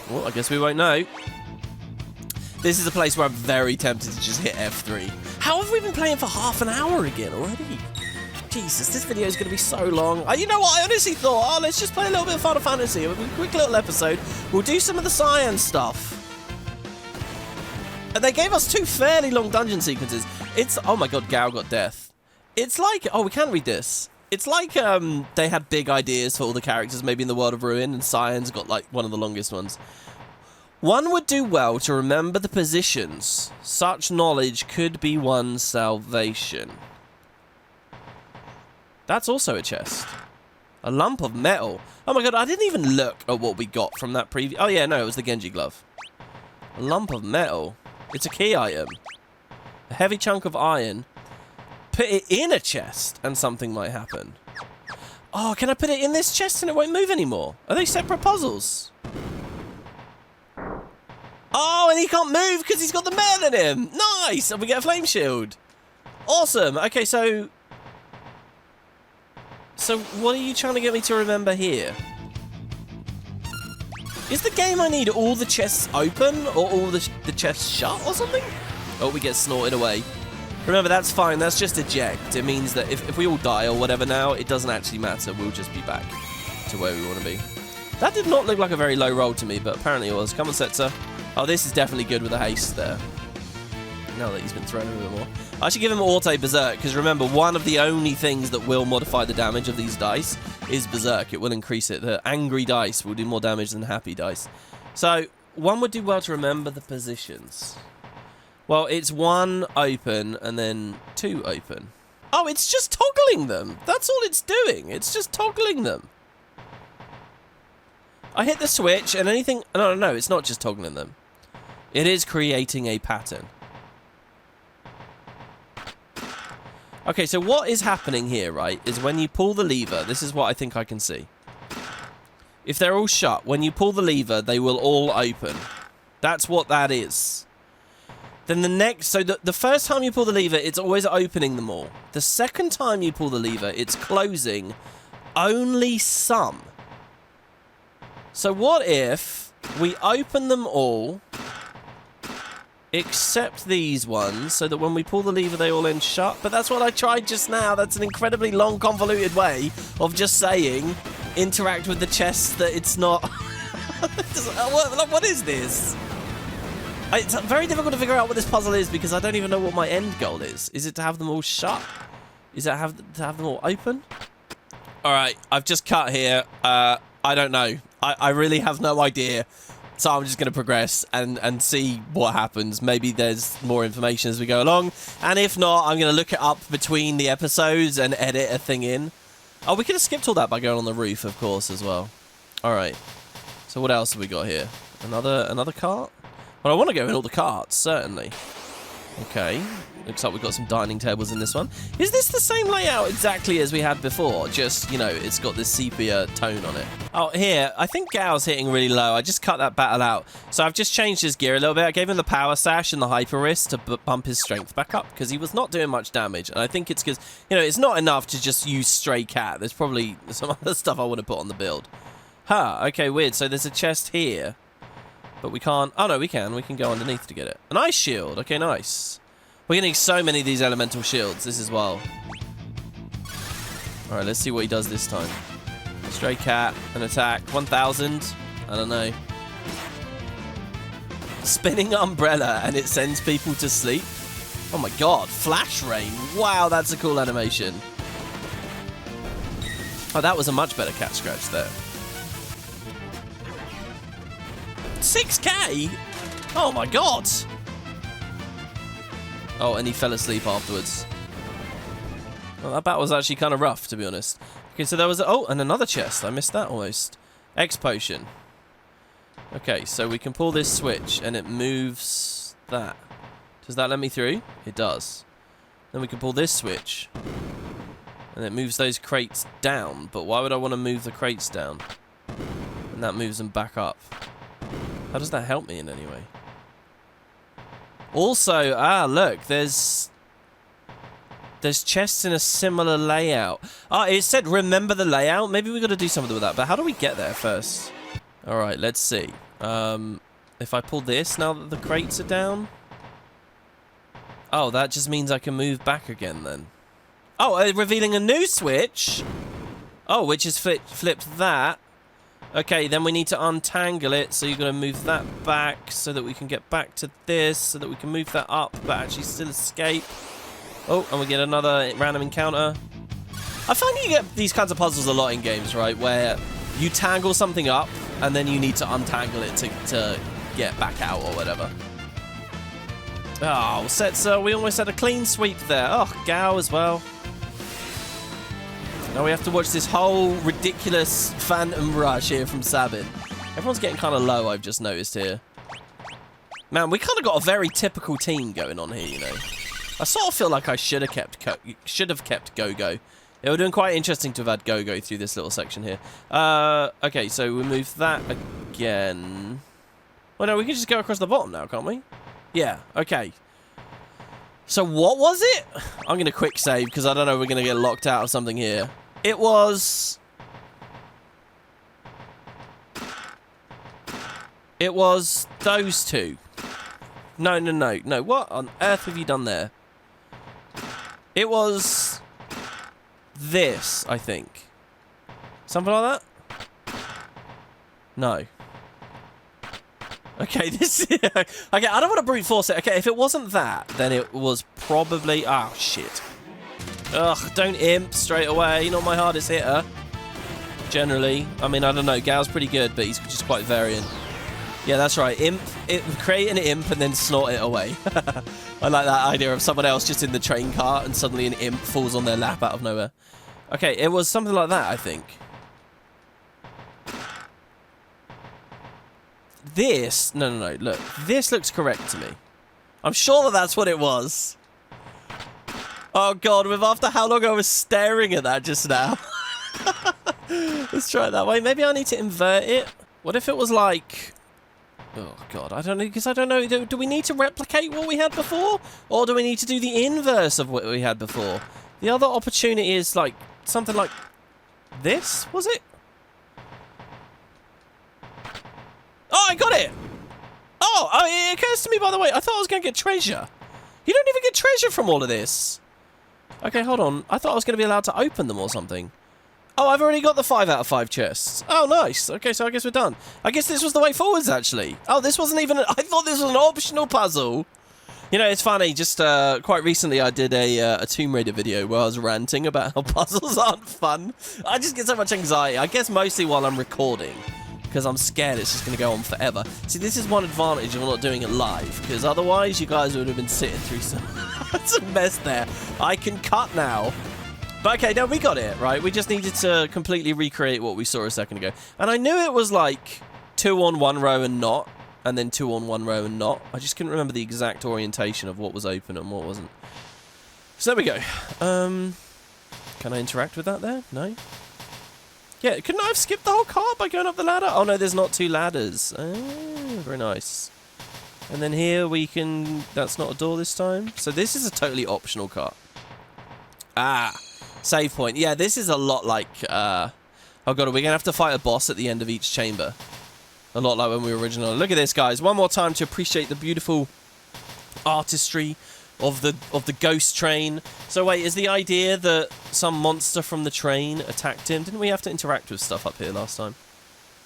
Well, I guess we won't know. This is a place where I'm very tempted to just hit F3. How have we been playing for half an hour again already? Jesus, this video is going to be so long. You know what? I honestly thought, let's just play a little bit of Final Fantasy. It'll be a quick little episode. We'll do some of the cyan stuff. And they gave us 2 fairly long dungeon sequences. It's... Oh my god, Gao got death. It's like... Oh, we can read this. It's like they had big ideas for all the characters, maybe in the World of Ruin, and Cyan's got, like, one of the longest ones. One would do well to remember the positions. Such knowledge could be one's salvation. That's also a chest. A lump of metal. Oh my god, I didn't even look at what we got from that preview. Oh yeah, no, it was the Genji glove. A lump of metal. It's a key item. A heavy chunk of iron. Put it in a chest and something might happen. Oh, can I put it in this chest and it won't move anymore? Are they separate puzzles? Oh, and he can't move because he's got the metal in him. Nice! And we get a flame shield. Awesome. Okay, so what are you trying to get me to remember here? Is the game I need all the chests open or all the chests shut or something? Oh, we get snorted away. Remember, that's fine. That's just eject. It means that if we all die or whatever now, it doesn't actually matter. We'll just be back to where we want to be. That did not look like a very low roll to me, but apparently it was. Come on, Setzer. Oh, this is definitely good with the haste there. Now that he's been thrown a bit more. I should give him Auto Berserk, because remember, one of the only things that will modify the damage of these dice is Berserk. It will increase it. The angry dice will do more damage than happy dice. So, one would do well to remember the positions. Well, it's 1 open and then 2 open. Oh, it's just toggling them. That's all it's doing. It's just toggling them. I hit the switch and anything... No, it's not just toggling them. It is creating a pattern. Okay, so what is happening here, right, is when you pull the lever, this is what I think I can see. If they're all shut, when you pull the lever, they will all open. That's what that is. Then the next, so the first time you pull the lever, it's always opening them all. The second time you pull the lever, it's closing only some. So what if we open them all, except these ones, so that when we pull the lever, they all end shut? But that's what I tried just now. That's an incredibly long, convoluted way of just saying, interact with the chest that it's not... What is this? It's very difficult to figure out what this puzzle is because I don't even know what my end goal is. Is it to have them all shut? Is it to have them all open? Alright, I've just cut here. I don't know. I really have no idea. So I'm just going to progress and see what happens. Maybe there's more information as we go along. And if not, I'm going to look it up between the episodes and edit a thing in. Oh, we could have skipped all that by going on the roof, of course, as well. Alright. So what else have we got here? Another cart? Well, I want to go in all the carts, certainly. Okay. Looks like we've got some dining tables in this one. Is this the same layout exactly as we had before? Just, you know, it's got this sepia tone on it. Oh, here. I think Gao's hitting really low. I just cut that battle out. So I've just changed his gear a little bit. I gave him the power sash and the hyper wrist to bump his strength back up because he was not doing much damage. And I think it's because, you know, it's not enough to just use stray cat. There's probably some other stuff I want to put on the build. Huh. Okay, weird. So there's a chest here. But we can't... Oh, no, we can. We can go underneath to get it. An ice shield. Okay, nice. We're getting so many of these elemental shields. This as well. Alright, let's see what he does this time. Stray cat. An attack. 1,000. I don't know. Spinning umbrella and it sends people to sleep. Oh my god. Flash rain. Wow, that's a cool animation. Oh, that was a much better cat scratch there. 6k? Oh my god! Oh, and he fell asleep afterwards. Well, that battle was actually kind of rough, to be honest. Okay, so there was... Oh, and another chest. I missed that almost. X potion. Okay, so we can pull this switch, and it moves that. Does that let me through? It does. Then we can pull this switch, and it moves those crates down. But why would I want to move the crates down? And that moves them back up. How does that help me in any way? Also, look, there's chests in a similar layout. It said remember the layout. Maybe we got to do something with that. But how do we get there first? All right, let's see. If I pull this now that the crates are down. Oh, that just means I can move back again then. Oh, revealing a new switch. Oh, which is flipped that. Okay, then we need to untangle it, so you're going to move that back so that we can get back to this, so that we can move that up, but actually still escape. Oh, and we get another random encounter. I find you get these kinds of puzzles a lot in games, right, where you tangle something up, and then you need to untangle it to get back out or whatever. Oh, Setzer, we almost had a clean sweep there. Oh, Gao as well. Now we have to watch this whole ridiculous phantom rush here from Sabin. Everyone's getting kind of low, I've just noticed here. Man, we kind of got a very typical team going on here, you know. I sort of feel like I should have kept Go-Go. It would have been quite interesting to have had Go-Go through this little section here. Okay, so we move that again. Well, no, we can just go across the bottom now, can't we? Yeah, okay. So what was it? I'm going to quick save because I don't know if we're going to get locked out of something here. It was those two. No. What on earth have you done there? It was this, I think. Something like that? No. Okay, this... Okay, I don't want to brute force it. Okay, if it wasn't that, then it was probably... Oh, shit. Ugh, don't imp straight away. Not my hardest hitter. Generally. I mean, I don't know. Gao's pretty good, but he's just quite variant. Yeah, that's right. Create an imp and then snort it away. I like that idea of someone else just in the train car and suddenly an imp falls on their lap out of nowhere. Okay, it was something like that, I think. This... No, look. This looks correct to me. I'm sure that that's what it was. Oh, God, after how long I was staring at that just now. Let's try it that way. Maybe I need to invert it. What if it was like... Oh, God, I don't know, because I don't know. Do we need to replicate what we had before? Or do we need to do the inverse of what we had before? The other opportunity is, like, something like this, was it? Oh, I got it! Oh, it occurs to me, by the way, I thought I was going to get treasure. You don't even get treasure from all of this. Okay, hold on. I thought I was going to be allowed to open them or something. Oh, I've already got the 5 out of 5 chests. Oh, nice. Okay, so I guess we're done. I guess this was the way forwards, actually. Oh, this wasn't even... I thought this was an optional puzzle. You know, it's funny. Just quite recently, I did a Tomb Raider video where I was ranting about how puzzles aren't fun. I just get so much anxiety. I guess mostly while I'm recording, because I'm scared it's just going to go on forever. See, this is one advantage of not doing it live, because otherwise you guys would have been sitting through some mess there. I can cut now. But okay, no, we got it, right? We just needed to completely recreate what we saw a second ago. And I knew it was like 2 on one row and not, and then 2 on one row and not. I just couldn't remember the exact orientation of what was open and what wasn't. So there we go. Can I interact with that there? No? Yeah, couldn't I have skipped the whole cart by going up the ladder? Oh no, there's not 2 ladders. Oh, very nice. And then here we can... That's not a door this time. So this is a totally optional cart. Ah, save point. Yeah, this is a lot like... Oh god, we're going to have to fight a boss at the end of each chamber. A lot like when we were originally... Look at this, guys. One more time to appreciate the beautiful artistry of the ghost train. So wait, is the idea that some monster from the train attacked him? Didn't we have to interact with stuff up here last time?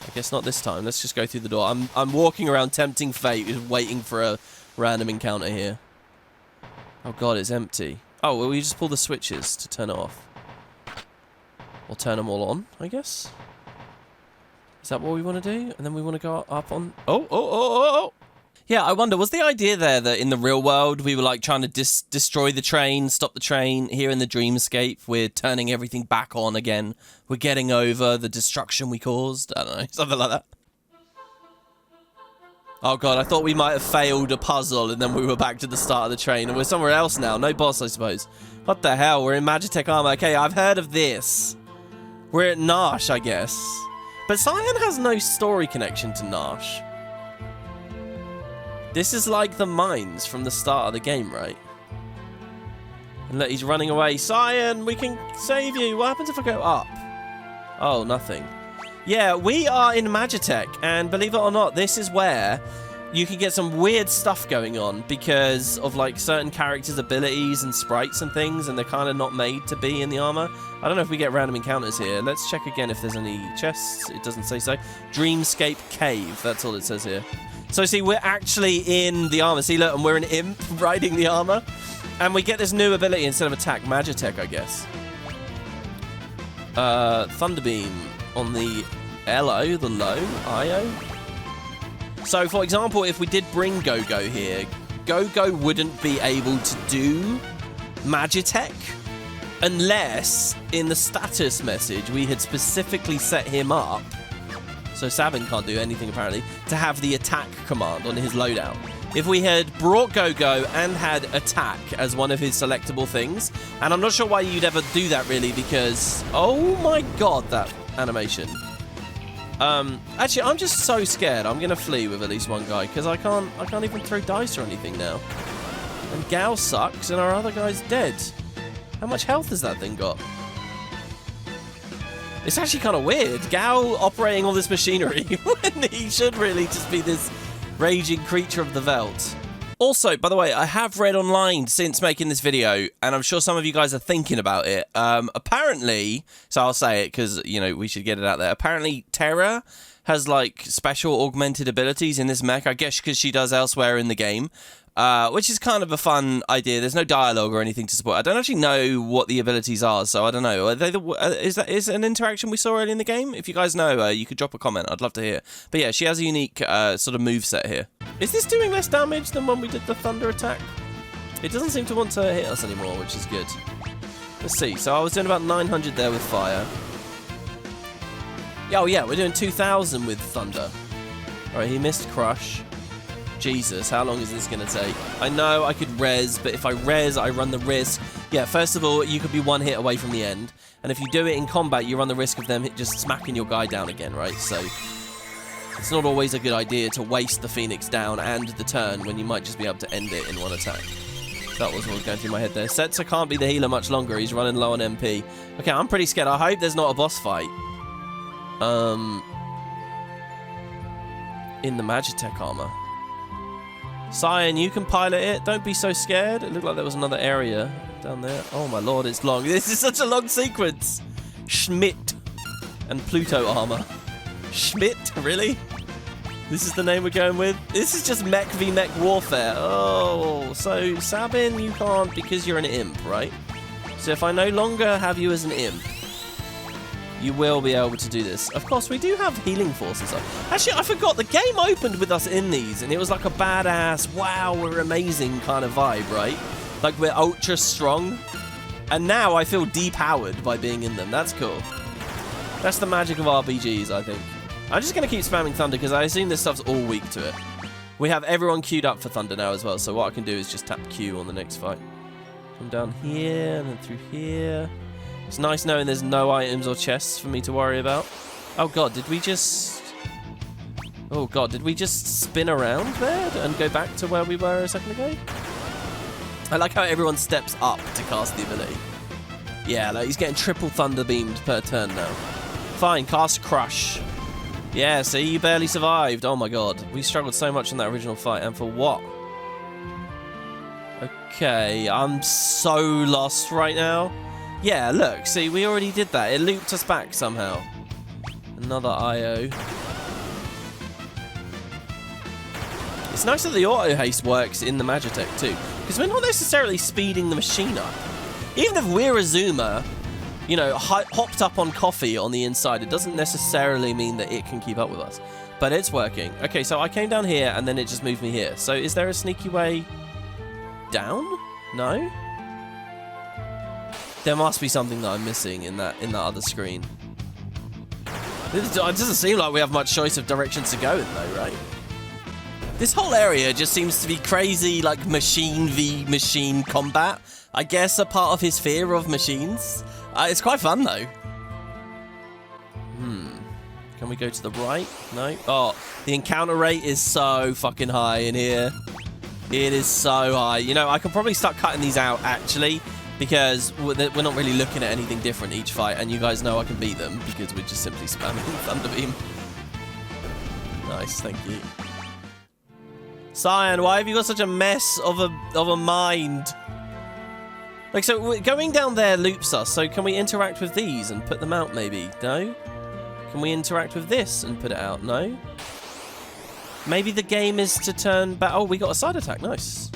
I guess not this time. Let's just go through the door. I'm walking around tempting fate, just waiting for a random encounter here. Oh god, it's empty. Oh, well, we just pull the switches to turn it off. Or turn them all on, I guess. Is that what we want to do? And then we want to go up on... Oh. Yeah, I wonder, was the idea there that in the real world we were like trying to destroy the train, stop the train? Here in the dreamscape, we're turning everything back on again. We're getting over the destruction we caused. I don't know, something like that. Oh god, I thought we might have failed a puzzle and then we were back to the start of the train and we're somewhere else now. No boss, I suppose. What the hell? We're in Magitech armor. Okay, I've heard of this. We're at Nash, I guess. But Cyan has no story connection to Nash. This is like the mines from the start of the game, right? And look, he's running away. Cyan, we can save you. What happens if I go up? Oh, nothing. Yeah, we are in Magitech, and believe it or not, this is where you can get some weird stuff going on because of like certain characters' abilities and sprites and things, and they're kind of not made to be in the armor. I don't know if we get random encounters here. Let's check again if there's any chests. It doesn't say so. Dreamscape Cave, that's all it says here. So see, we're actually in the armor. See, look, and we're an imp riding the armor. And we get this new ability instead of attack. Magitech, I guess. Thunderbeam on the LO, the low, IO. So, for example, if we did bring Go-Go here, Go-Go wouldn't be able to do Magitech unless in the status message we had specifically set him up, so Sabin can't do anything apparently, to have the attack command on his loadout. If we had brought Go-Go and had attack as one of his selectable things, and I'm not sure why you'd ever do that really because, oh my god, that animation. Actually, I'm just so scared. I'm gonna flee with at least one guy because I can't even throw dice or anything now. And Gal sucks, and our other guy's dead. How much health has that thing got? It's actually kind of weird. Gal operating all this machinery when he should really just be this raging creature of the veldt. Also, by the way, I have read online since making this video, and I'm sure some of you guys are thinking about it. Apparently, so I'll say it because, you know, we should get it out there. Apparently, Terra has, like, special augmented abilities in this mech, I guess because she does elsewhere in the game, which is kind of a fun idea. There's no dialogue or anything to support. I don't actually know what the abilities are, so I don't know. Are they is an interaction we saw early in the game? If you guys know, you could drop a comment. I'd love to hear. But yeah, she has a unique sort of moveset here. Is this doing less damage than when we did the thunder attack? It doesn't seem to want to hit us anymore, which is good. Let's see. So I was doing about 900 there with fire. Oh yeah, we're doing 2,000 with thunder. All right, he missed crush. Jesus, how long is this going to take? I know I could res, but if I res, I run the risk. Yeah, first of all, you could be one hit away from the end. And if you do it in combat, you run the risk of them just smacking your guy down again, right? So it's not always a good idea to waste the Phoenix down and the turn when you might just be able to end it in one attack. That was what was going through my head there. Setzer can't be the healer much longer. He's running low on MP. Okay, I'm pretty scared. I hope there's not a boss fight. In the Magitech armor. Cyan, you can pilot it. Don't be so scared. It looked like there was another area down there. Oh my lord, it's long. This is such a long sequence. Schmidt and Pluto armor. Schmidt, really? This is the name we're going with? This is just mech v mech warfare. Oh, so Sabin, you can't because you're an imp, right? So if I no longer have you as an imp, you will be able to do this. Of course, we do have healing forces. Actually, I forgot. The game opened with us in these, and it was like a badass, wow, we're amazing kind of vibe, right? Like we're ultra strong. And now I feel depowered by being in them. That's cool. That's the magic of RPGs, I think. I'm just going to keep spamming Thunder because I assume this stuff's all weak to it. We have everyone queued up for Thunder now as well, so what I can do is just tap Q on the next fight. Come down here, and then through here. It's nice knowing there's no items or chests for me to worry about. Oh god, did we just... Oh god, did we just spin around there and go back to where we were a second ago? I like how everyone steps up to cast the ability. Yeah, like he's getting triple thunder beams per turn now. Fine, cast Crush. Yeah, see, you barely survived. Oh my god, we struggled so much in that original fight, and for what? Okay, I'm so lost right now. Yeah, look, see, we already did that. It looped us back somehow. Another IO. It's nice that the auto haste works in the Magitech too, because we're not necessarily speeding the machine up. Even if we're a zoomer, you know, hopped up on coffee on the inside. It doesn't necessarily mean that it can keep up with us. But it's working. Okay, so I came down here, and then it just moved me here. So is there a sneaky way down? No? There must be something that I'm missing in that other screen. It doesn't seem like we have much choice of directions to go in, though, right? This whole area just seems to be crazy, like, machine v machine combat. I guess a part of his fear of machines. It's quite fun, though. Can we go to the right? No? Oh, the encounter rate is so fucking high in here. It is so high. You know, I could probably start cutting these out, actually, because we're not really looking at anything different each fight, and you guys know I can beat them because we're just simply spamming Thunder Beam. Nice, thank you. Cyan, why have you got such a mess of a mind? Like, so going down there loops us, so can we interact with these and put them out, maybe? No? Can we interact with this and put it out? No? Maybe the game is to turn back. Oh, we got a side attack. Nice.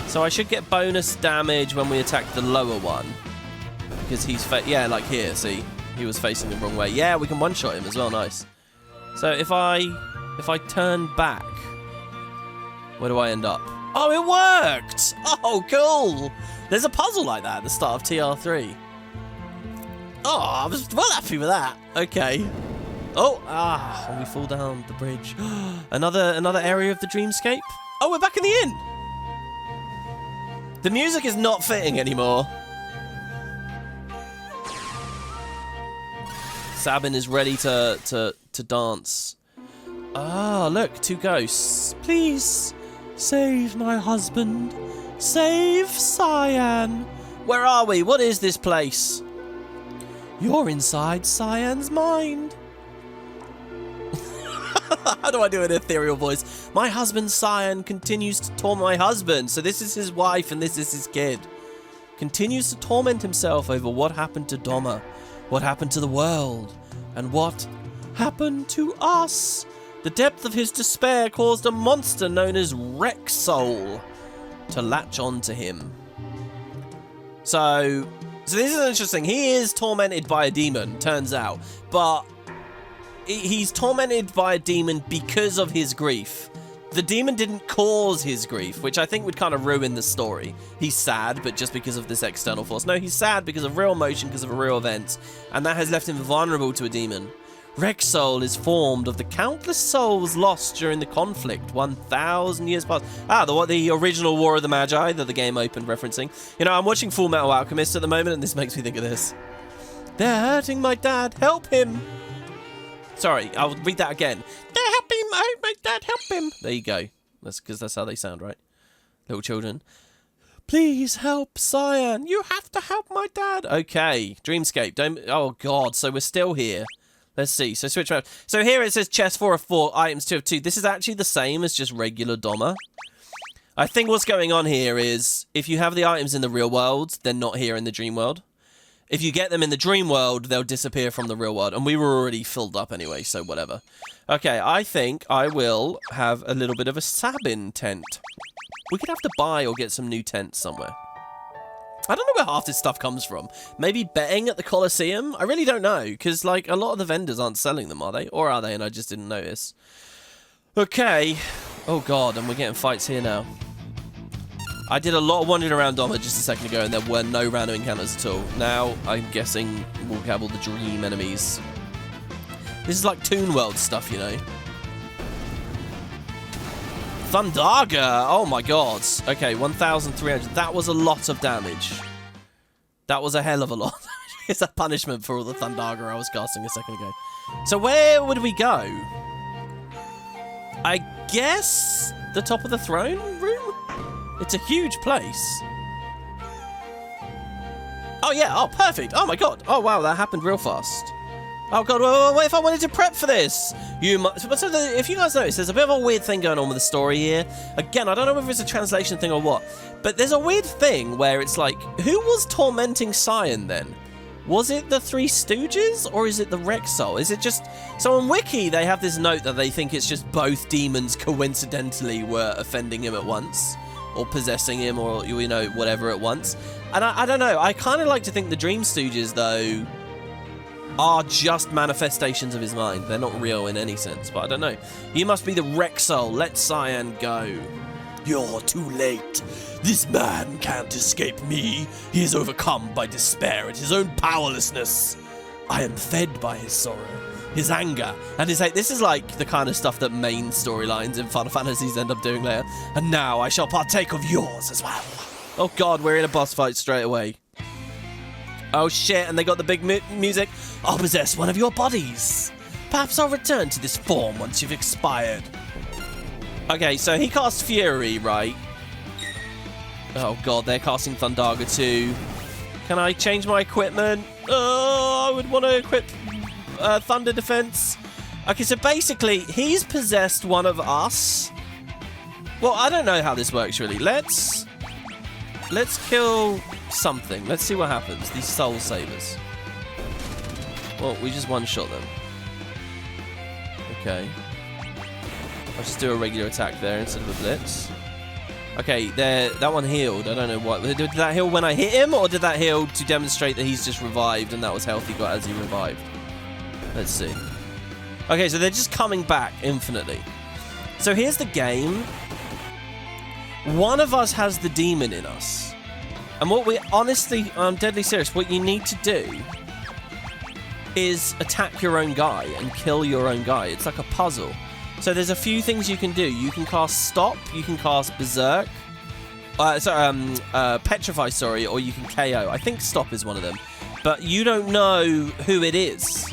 So I should get bonus damage when we attack the lower one. Because he's... yeah, like here, see? He was facing the wrong way. Yeah, we can one-shot him as well. Nice. So if I turn back, where do I end up? Oh, it worked! Oh, cool! There's a puzzle like that at the start of TR3. Oh, I was well happy with that. Okay. Oh, and we fall down the bridge. Another area of the dreamscape. Oh, we're back in the inn. The music is not fitting anymore. Sabin is ready to dance. Ah, look, 2 ghosts. Please save my husband. Save Cyan. Where are we? What is this place? You're inside Cyan's mind. How do I do an ethereal voice? My husband Cyan continues to torment my husband. So this is his wife and this is his kid. Continues to torment himself over what happened to Doma, what happened to the world, and what happened to us. The depth of his despair caused a monster known as Rexol to latch on to him. So this is interesting. He is tormented by a demon, turns out. But he's tormented by a demon because of his grief. The demon didn't cause his grief, which I think would kind of ruin the story. He's sad, but just because of this external force. No, he's sad because of real emotion, because of real events. And that has left him vulnerable to a demon. Rexol is formed of the countless souls lost during the conflict 1,000 years past. The original War of the Magi that the game opened referencing. You know, I'm watching Full Metal Alchemist at the moment, and this makes me think of this. They're hurting my dad. Help him. Sorry, I'll read that again. They're helping my dad. Help him. There you go. That's because that's how they sound, right? Little children. Please help Cyan. You have to help my dad. Okay, Dreamscape. Don't. Oh God. So we're still here. Let's see. So switch around. So here it says chest 4 of 4, items 2 of 2. This is actually the same as just regular Doma. I think what's going on here is if you have the items in the real world, they're not here in the dream world. If you get them in the dream world, they'll disappear from the real world. And we were already filled up anyway, so whatever. Okay, I think I will have a little bit of a Sabin tent. We could have to buy or get some new tents somewhere. I don't know where half this stuff comes from. Maybe betting at the Colosseum? I really don't know, because, like, a lot of the vendors aren't selling them, are they? Or are they, and I just didn't notice? Okay. Oh, God, and we're getting fights here now. I did a lot of wandering around Doma just a second ago, and there were no random encounters at all. Now, I'm guessing we'll have all the dream enemies. This is like Toon World stuff, you know. Thundaga! Oh my god. Okay, 1,300. That was a lot of damage. That was a hell of a lot. It's a punishment for all the Thundaga I was casting a second ago. So where would we go? I guess the top of the throne room? It's a huge place. Oh yeah, oh perfect. Oh my god. Oh wow, that happened real fast. Oh god, what if I wanted to prep for this? If you guys notice, there's a bit of a weird thing going on with the story here. Again, I don't know whether it's a translation thing or what, but there's a weird thing where it's like, who was tormenting Cyan then? Was it the Three Stooges, or is it the Rexol? Is it just... So on Wiki, they have this note that they think it's just both demons coincidentally were offending him at once, or possessing him, or, you know, whatever at once. And I don't know, I kind of like to think the Dream Stooges, though, are just manifestations of his mind. They're not real in any sense, but I don't know. You must be the Rexol. Let Cyan go. You're too late. This man can't escape me. He is overcome by despair at his own powerlessness. I am fed by his sorrow, his anger, and his hate. This is like the kind of stuff that main storylines in Final Fantasies end up doing later. And now I shall partake of yours as well. Oh god, we're in a boss fight straight away. Oh shit, and they got the big music. I'll possess one of your bodies. Perhaps I'll return to this form once you've expired. Okay, so he casts Fury, right? Oh god, they're casting Thundaga too. Can I change my equipment? Oh, I would want to equip Thunder Defense. Okay, so basically, he's possessed one of us. Well, I don't know how this works, really. Let's kill something. Let's see what happens. These Soul Savers. Well, we just one-shot them. Okay. I'll just do a regular attack there instead of a blitz. Okay, that one healed. I don't know what. Did that heal when I hit him, or did that heal to demonstrate that he's just revived and that was health he got as he revived? Let's see. Okay, so they're just coming back infinitely. So here's the game. One of us has the demon in us. And what we, honestly, I'm deadly serious, what you need to do is attack your own guy and kill your own guy. It's like a puzzle. So there's a few things you can do. You can cast Stop, you can cast Berserk, Petrify, sorry, or you can KO. I think Stop is one of them. But you don't know who it is.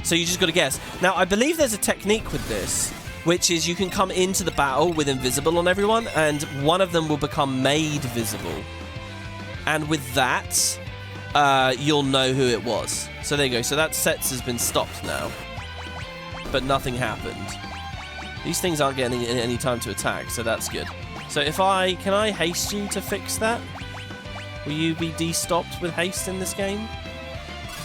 So you just got to guess. Now, I believe there's a technique with this, which is you can come into the battle with invisible on everyone, and one of them will become made visible. And with that, you'll know who it was. So there you go. So that Sets has been stopped now. But nothing happened. These things aren't getting any time to attack, so that's good. So if can I haste you to fix that? Will you be de-stopped with haste in this game?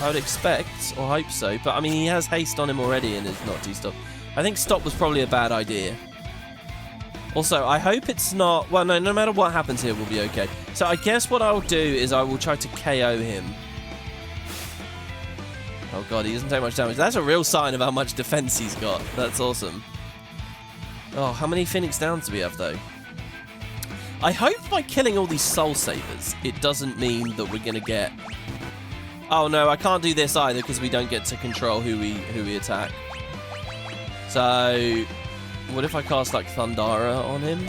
I would expect, or hope so, but I mean, he has haste on him already and is not de-stopped. I think Stop was probably a bad idea. Also, I hope it's not... Well, no matter what happens here, we'll be okay. So I guess what I'll do is I will try to KO him. Oh god, he doesn't take much damage. That's a real sign of how much defense he's got. That's awesome. Oh, how many Phoenix Downs do we have, though? I hope by killing all these Soul Savers, it doesn't mean that we're going to get... Oh no, I can't do this either because we don't get to control who we attack. So, what if I cast like Thundara on him?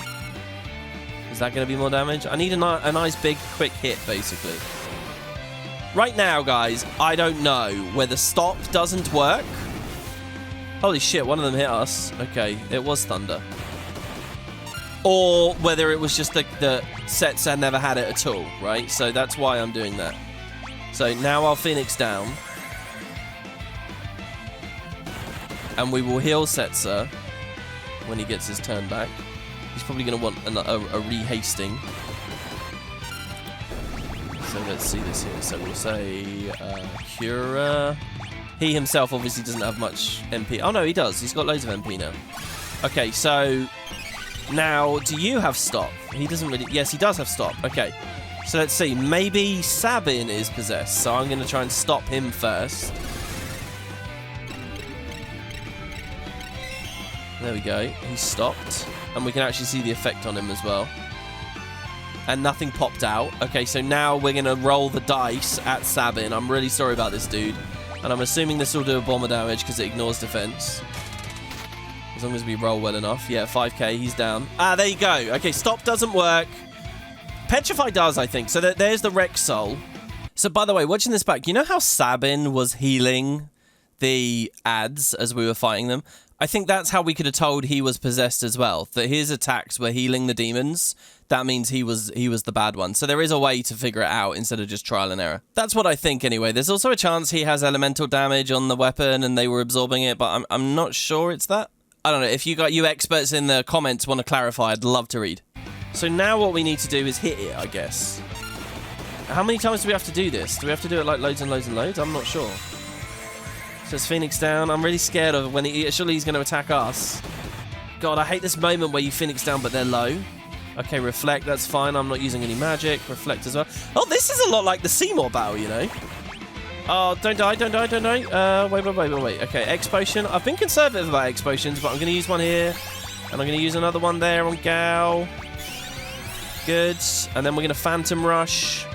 Is that going to be more damage? I need a nice big quick hit, basically. Right now, guys, I don't know whether Stop doesn't work. Holy shit, one of them hit us. Okay, it was Thunder. Or whether it was just the Sets had never had it at all, right? So that's why I'm doing that. So now I'll Phoenix down. And we will heal Setzer when he gets his turn back. He's probably going to want a re-hasting. So let's see this here. So we'll say Cura. He himself obviously doesn't have much MP. Oh no, he does. He's got loads of MP now. Okay, so now do you have Stop? He doesn't really... Yes, he does have Stop. Okay. So let's see. Maybe Sabin is possessed. So I'm going to try and stop him first. There we go. He's stopped. And we can actually see the effect on him as well. And nothing popped out. Okay, so now we're going to roll the dice at Sabin. I'm really sorry about this, dude. And I'm assuming this will do a bomber damage because it ignores defense. As long as we roll well enough. Yeah, 5k. He's down. Ah, there you go. Okay, Stop doesn't work. Petrify does, I think. So there's the Rexol. So, by the way, watching this back, you know how Sabin was healing the ads as we were fighting them? I think that's how we could have told he was possessed as well. That his attacks were healing the demons. That means he was the bad one. So there is a way to figure it out instead of just trial and error. That's what I think anyway. There's also a chance he has elemental damage on the weapon and they were absorbing it, but I'm not sure it's that. I don't know. If you experts in the comments want to clarify, I'd love to read. So now what we need to do is hit it, I guess. How many times do we have to do this? Do we have to do it like loads and loads and loads? I'm not sure. So it's Phoenix down. I'm really scared of when surely he's going to attack us. God, I hate this moment where you Phoenix down but they're low. Okay, reflect, that's fine. I'm not using any magic. Reflect as well. Oh, this is a lot like the Seymour battle, you know? Oh, don't die, don't die, don't die. Wait. Okay, X potion. I've been conservative about X potions, but I'm going to use one here. And I'm going to use another one there on Gal. Good. And then we're going to Phantom Rush.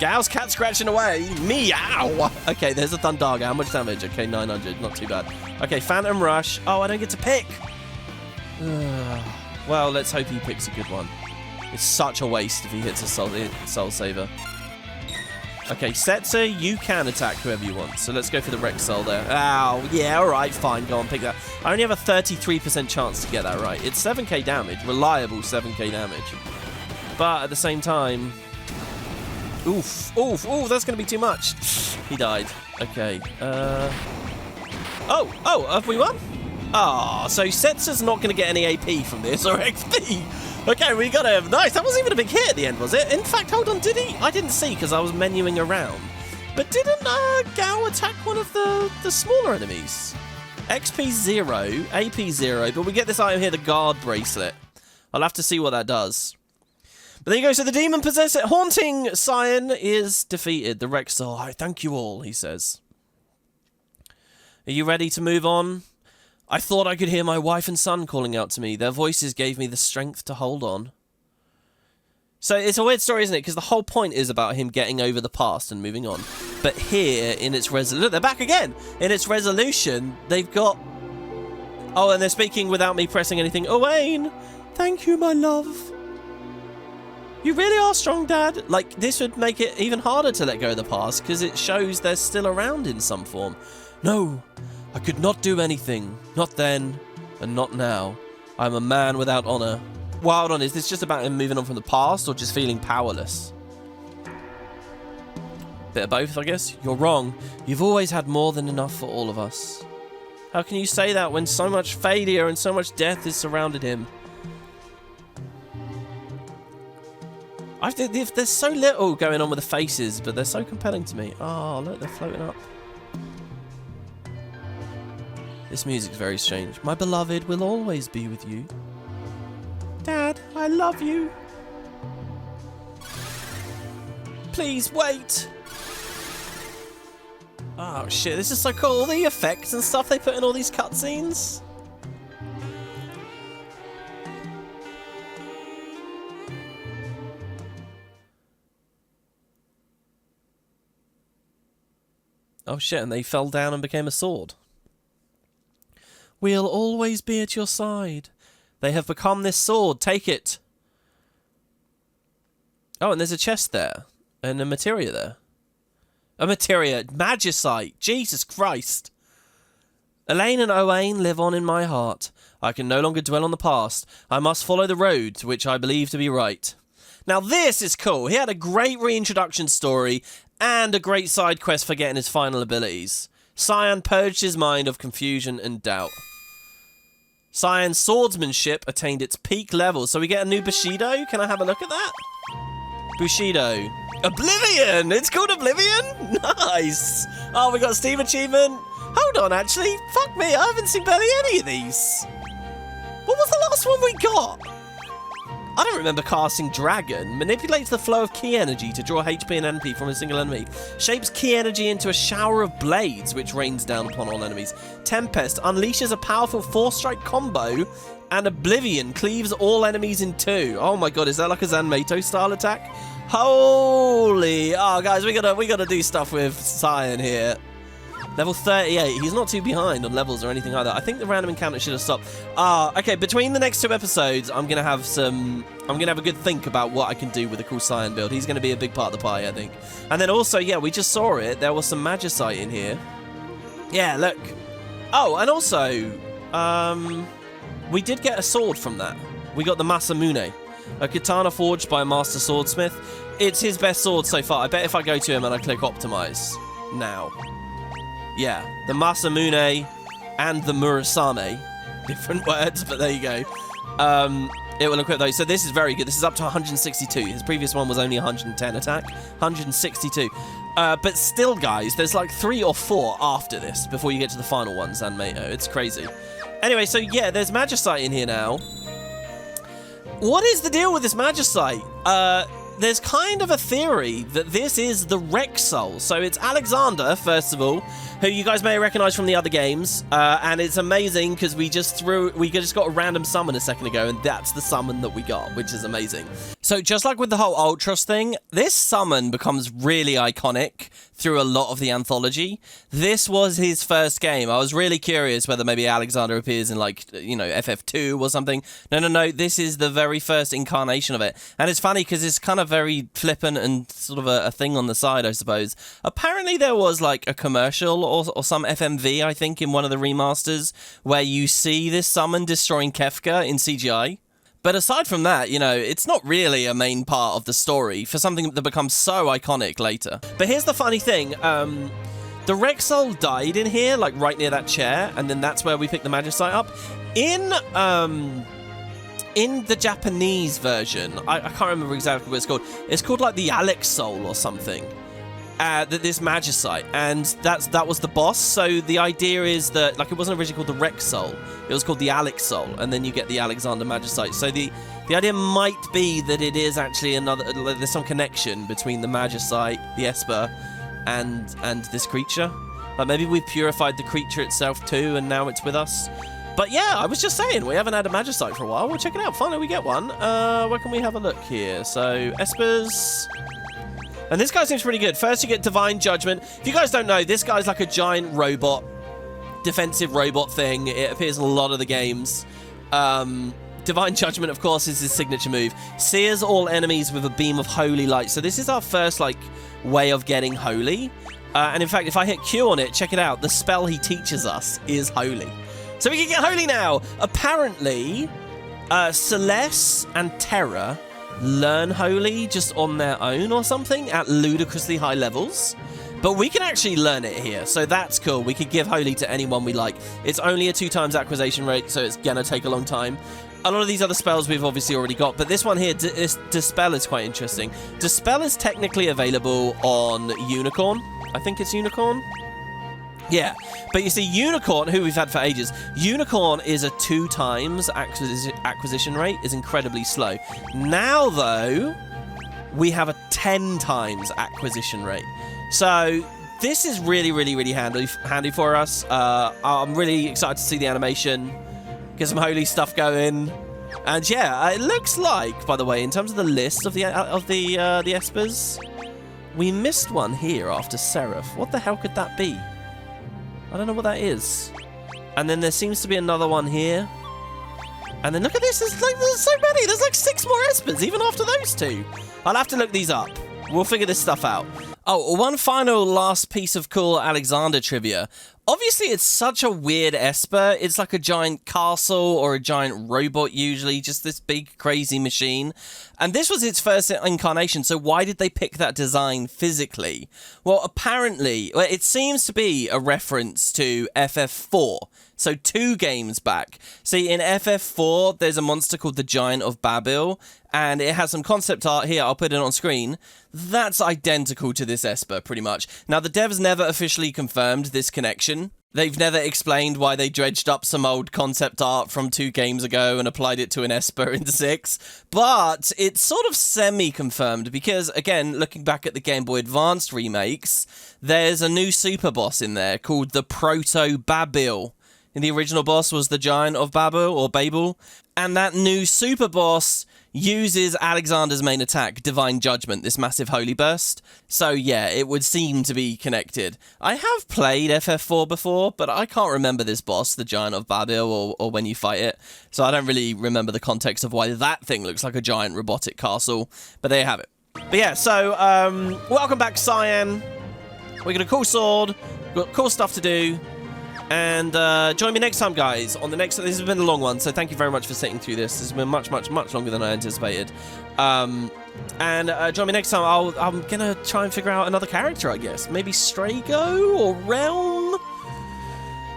Gal's cat scratching away. Meow. Okay, there's a Thundaga. How much damage? Okay, 900. Not too bad. Okay, Phantom Rush. Oh, I don't get to pick. Well, let's hope he picks a good one. It's such a waste if he hits a soul saver. Okay, Setzer, you can attack whoever you want. So let's go for the Rex Soul there. Ow, yeah, alright, fine. Go on, pick that. I only have a 33% chance to get that right. It's 7k damage. Reliable 7k damage. But at the same time... Oof, that's going to be too much. He died. Okay. Oh, have we won? Ah, so Setzer's not going to get any AP from this, or XP. Okay, we got him. Nice. That wasn't even a big hit at the end, was it? In fact, hold on. Did he? I didn't see because I was menuing around. But didn't Gao attack one of the smaller enemies? XP 0, AP 0, but we get this item here, the Guard Bracelet. I'll have to see what that does. But there you go. So the demon possessed haunting Scion is defeated. The Rex Soul. I thank you all, he says. Are you ready to move on? I thought I could hear my wife and son calling out to me. Their voices gave me the strength to hold on. So it's a weird story, isn't it? Because the whole point is about him getting over the past and moving on. But here, in its resolution... Look, they're back again! In its resolution, they've got... Oh, and they're speaking without me pressing anything. Owain! Thank you, my love. You really are strong, Dad. Like, this would make it even harder to let go of the past, because it shows they're still around in some form. No, I could not do anything. Not then, and not now. I'm a man without honor. Well, hold on, is this just about him moving on from the past, or just feeling powerless? Bit of both, I guess. You're wrong. You've always had more than enough for all of us. How can you say that when so much failure and so much death has surrounded him? There's so little going on with the faces, but they're so compelling to me. Oh, look, they're floating up. This music's very strange. My beloved will always be with you. Dad, I love you. Please wait. Oh shit, this is so cool. All the effects and stuff they put in all these cutscenes. Oh shit, and they fell down and became a sword. We'll always be at your side. They have become this sword. Take it. Oh, and there's a chest there. And a materia there. A materia. Magicite. Jesus Christ. Elaine and Owain live on in my heart. I can no longer dwell on the past. I must follow the road to which I believe to be right. Now this is cool. He had a great reintroduction story and a great side quest for getting his final abilities. Scion purged his mind of confusion and doubt. Scion's swordsmanship attained its peak level. So we get a new Bushido. Can I have a look at that? Bushido. Oblivion! It's called Oblivion? Nice! Oh, we got a Steam achievement. Hold on, actually. Fuck me, I haven't seen barely any of these. What was the last one we got? I don't remember casting Dragon. Manipulates the flow of ki energy to draw HP and NP from a single enemy. Shapes ki energy into a shower of blades, which rains down upon all enemies. Tempest unleashes a powerful 4-strike combo. And Oblivion cleaves all enemies in 2. Oh my god, is that like a Zanmato style attack? Holy... Oh, guys, we gotta do stuff with Scion here. Level 38. He's not too behind on levels or anything like that. I think the random encounter should have stopped. Okay, between the next 2 episodes, I'm gonna have a good think about what I can do with the cool Scion build. He's gonna be a big part of the pie, I think. And then also, yeah, we just saw it. There was some Magicite in here. Yeah, look. Oh, and also, we did get a sword from that. We got the Masamune, a katana forged by a master swordsmith. It's his best sword so far. I bet if I go to him and I click optimize now. Yeah, the Masamune and the Murasame. Different words, but there you go. It will equip those. So this is very good. This is up to 162. His previous one was only 110 attack. 162. But still, guys, there's like 3 or 4 after this before you get to the final one, Zanmato. It's crazy. Anyway, so yeah, there's Magicite in here now. what is the deal with this Magicite? There's kind of a theory that this is the Rex Soul. So it's Alexander, first of all, who you guys may recognize from the other games. And it's amazing because we just got a random summon a second ago, and that's the summon that we got, which is amazing. So just like with the whole Ultros thing, this summon becomes really iconic through a lot of the anthology. This was his first game. I was really curious whether maybe Alexander appears in, like, you know, FF2 or something. No. This is the very first incarnation of it. And it's funny because it's kind of very flippant and sort of a thing on the side, I suppose. Apparently there was, like, a commercial or some FMV, I think, in one of the remasters where you see this summon destroying Kefka in CGI. But aside from that, you know, it's not really a main part of the story for something that becomes so iconic later. But here's the funny thing. The Rex Soul died in here, like right near that chair, and then that's where we picked the Magicite up. In the Japanese version, I can't remember exactly what it's called. It's called like the Alex Soul or something. This Magicite, and that was the boss. So the idea is that, like, it wasn't originally called the Rex Soul, it was called the Alex Soul, and then you get the Alexander Magicite. So the idea might be that it is actually there's some connection between the Magicite, the Esper, and this creature. Like maybe we've purified the creature itself too, and now it's with us. But yeah, I was just saying, we haven't had a Magicite for a while. We'll check it out. Finally, we get one. Where can we have a look here? So Espers. And this guy seems pretty good. First, you get Divine Judgment. If you guys don't know, this guy's like a giant robot, defensive robot thing. It appears in a lot of the games. Divine Judgment, of course, is his signature move. Sears all enemies with a beam of holy light. So this is our first, like, way of getting holy. And in fact, if I hit Q on it, check it out. The spell he teaches us is holy. So we can get holy now. Apparently, Celeste and Terra learn holy just on their own or something at ludicrously high levels, but we can actually learn it here, so that's cool. We could give holy to anyone we like. It's only a 2x acquisition rate, so it's gonna take a long time. A lot of these other spells we've obviously already got, but this one here, Dispel, is quite interesting. Dispel is technically available on Unicorn. I think it's Unicorn. Yeah, but you see, Unicorn, who we've had for ages, Unicorn is a 2x acquisition rate, is incredibly slow. Now, though, we have a 10x acquisition rate. So this is really handy for us. I'm really excited to see the animation, get some holy stuff going. And yeah, it looks like, by the way, in terms of the list of the Espers, we missed one here after Seraph. What the hell could that be? I don't know what that is. And then there seems to be another one here. And then look at this, there's so many. There's like 6 more Espers, even after those 2. I'll have to look these up. We'll figure this stuff out. Oh, one final last piece of cool Alexander trivia. Obviously, it's such a weird Esper. It's like a giant castle or a giant robot, usually. Just this big, crazy machine. And this was its first incarnation, so why did they pick that design physically? Well, apparently, it seems to be a reference to FF4. So 2 games back. See, in FF4, there's a monster called the Giant of Babil, and it has some concept art here. I'll put it on screen. That's identical to this Esper, pretty much. Now, the devs never officially confirmed this connection. They've never explained why they dredged up some old concept art from 2 games ago and applied it to an Esper in 6. But it's sort of semi-confirmed because, again, looking back at the Game Boy Advanced remakes, there's a new super boss in there called the Proto-Babil. And the original boss was the Giant of Babel, and that new super boss uses Alexander's main attack, Divine Judgment, this massive holy burst. So yeah, it would seem to be connected. I have played FF4 before, but I can't remember this boss, the Giant of Babel, or when you fight it. So I don't really remember the context of why that thing looks like a giant robotic castle, but there you have it. But yeah, so welcome back, Cyan. We got a cool sword, got cool stuff to do. And join me next time, guys, on the next... This has been a long one, so thank you very much for sitting through this. This has been much longer than I anticipated. And join me next time. I'm going to try and figure out another character, I guess. Maybe Strago or Realm?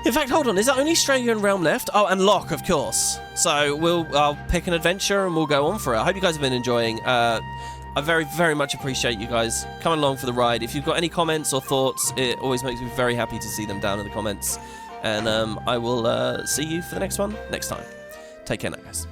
In fact, hold on. Is it only Strago and Realm left? Oh, and Locke, of course. So I'll pick an adventure and we'll go on for it. I hope you guys have been enjoying. I very much appreciate you guys coming along for the ride. If you've got any comments or thoughts, it always makes me very happy to see them down in the comments. And I will see you for the next one next time. Take care now, guys.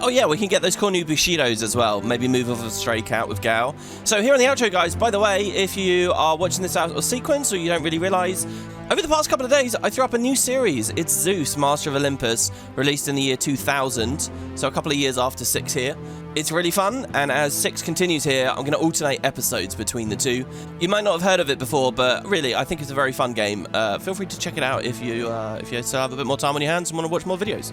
Oh yeah, we can get those cool new Bushidos as well. Maybe move off a stray cat with Gal. So here on the outro, guys, by the way, if you are watching this out of sequence or you don't really realise, over the past couple of days, I threw up a new series. It's Zeus, Master of Olympus, released in the year 2000, so a couple of years after 6 here. It's really fun, and as 6 continues here, I'm going to alternate episodes between the two. You might not have heard of it before, but really, I think it's a very fun game. Feel free to check it out if you still have a bit more time on your hands and want to watch more videos.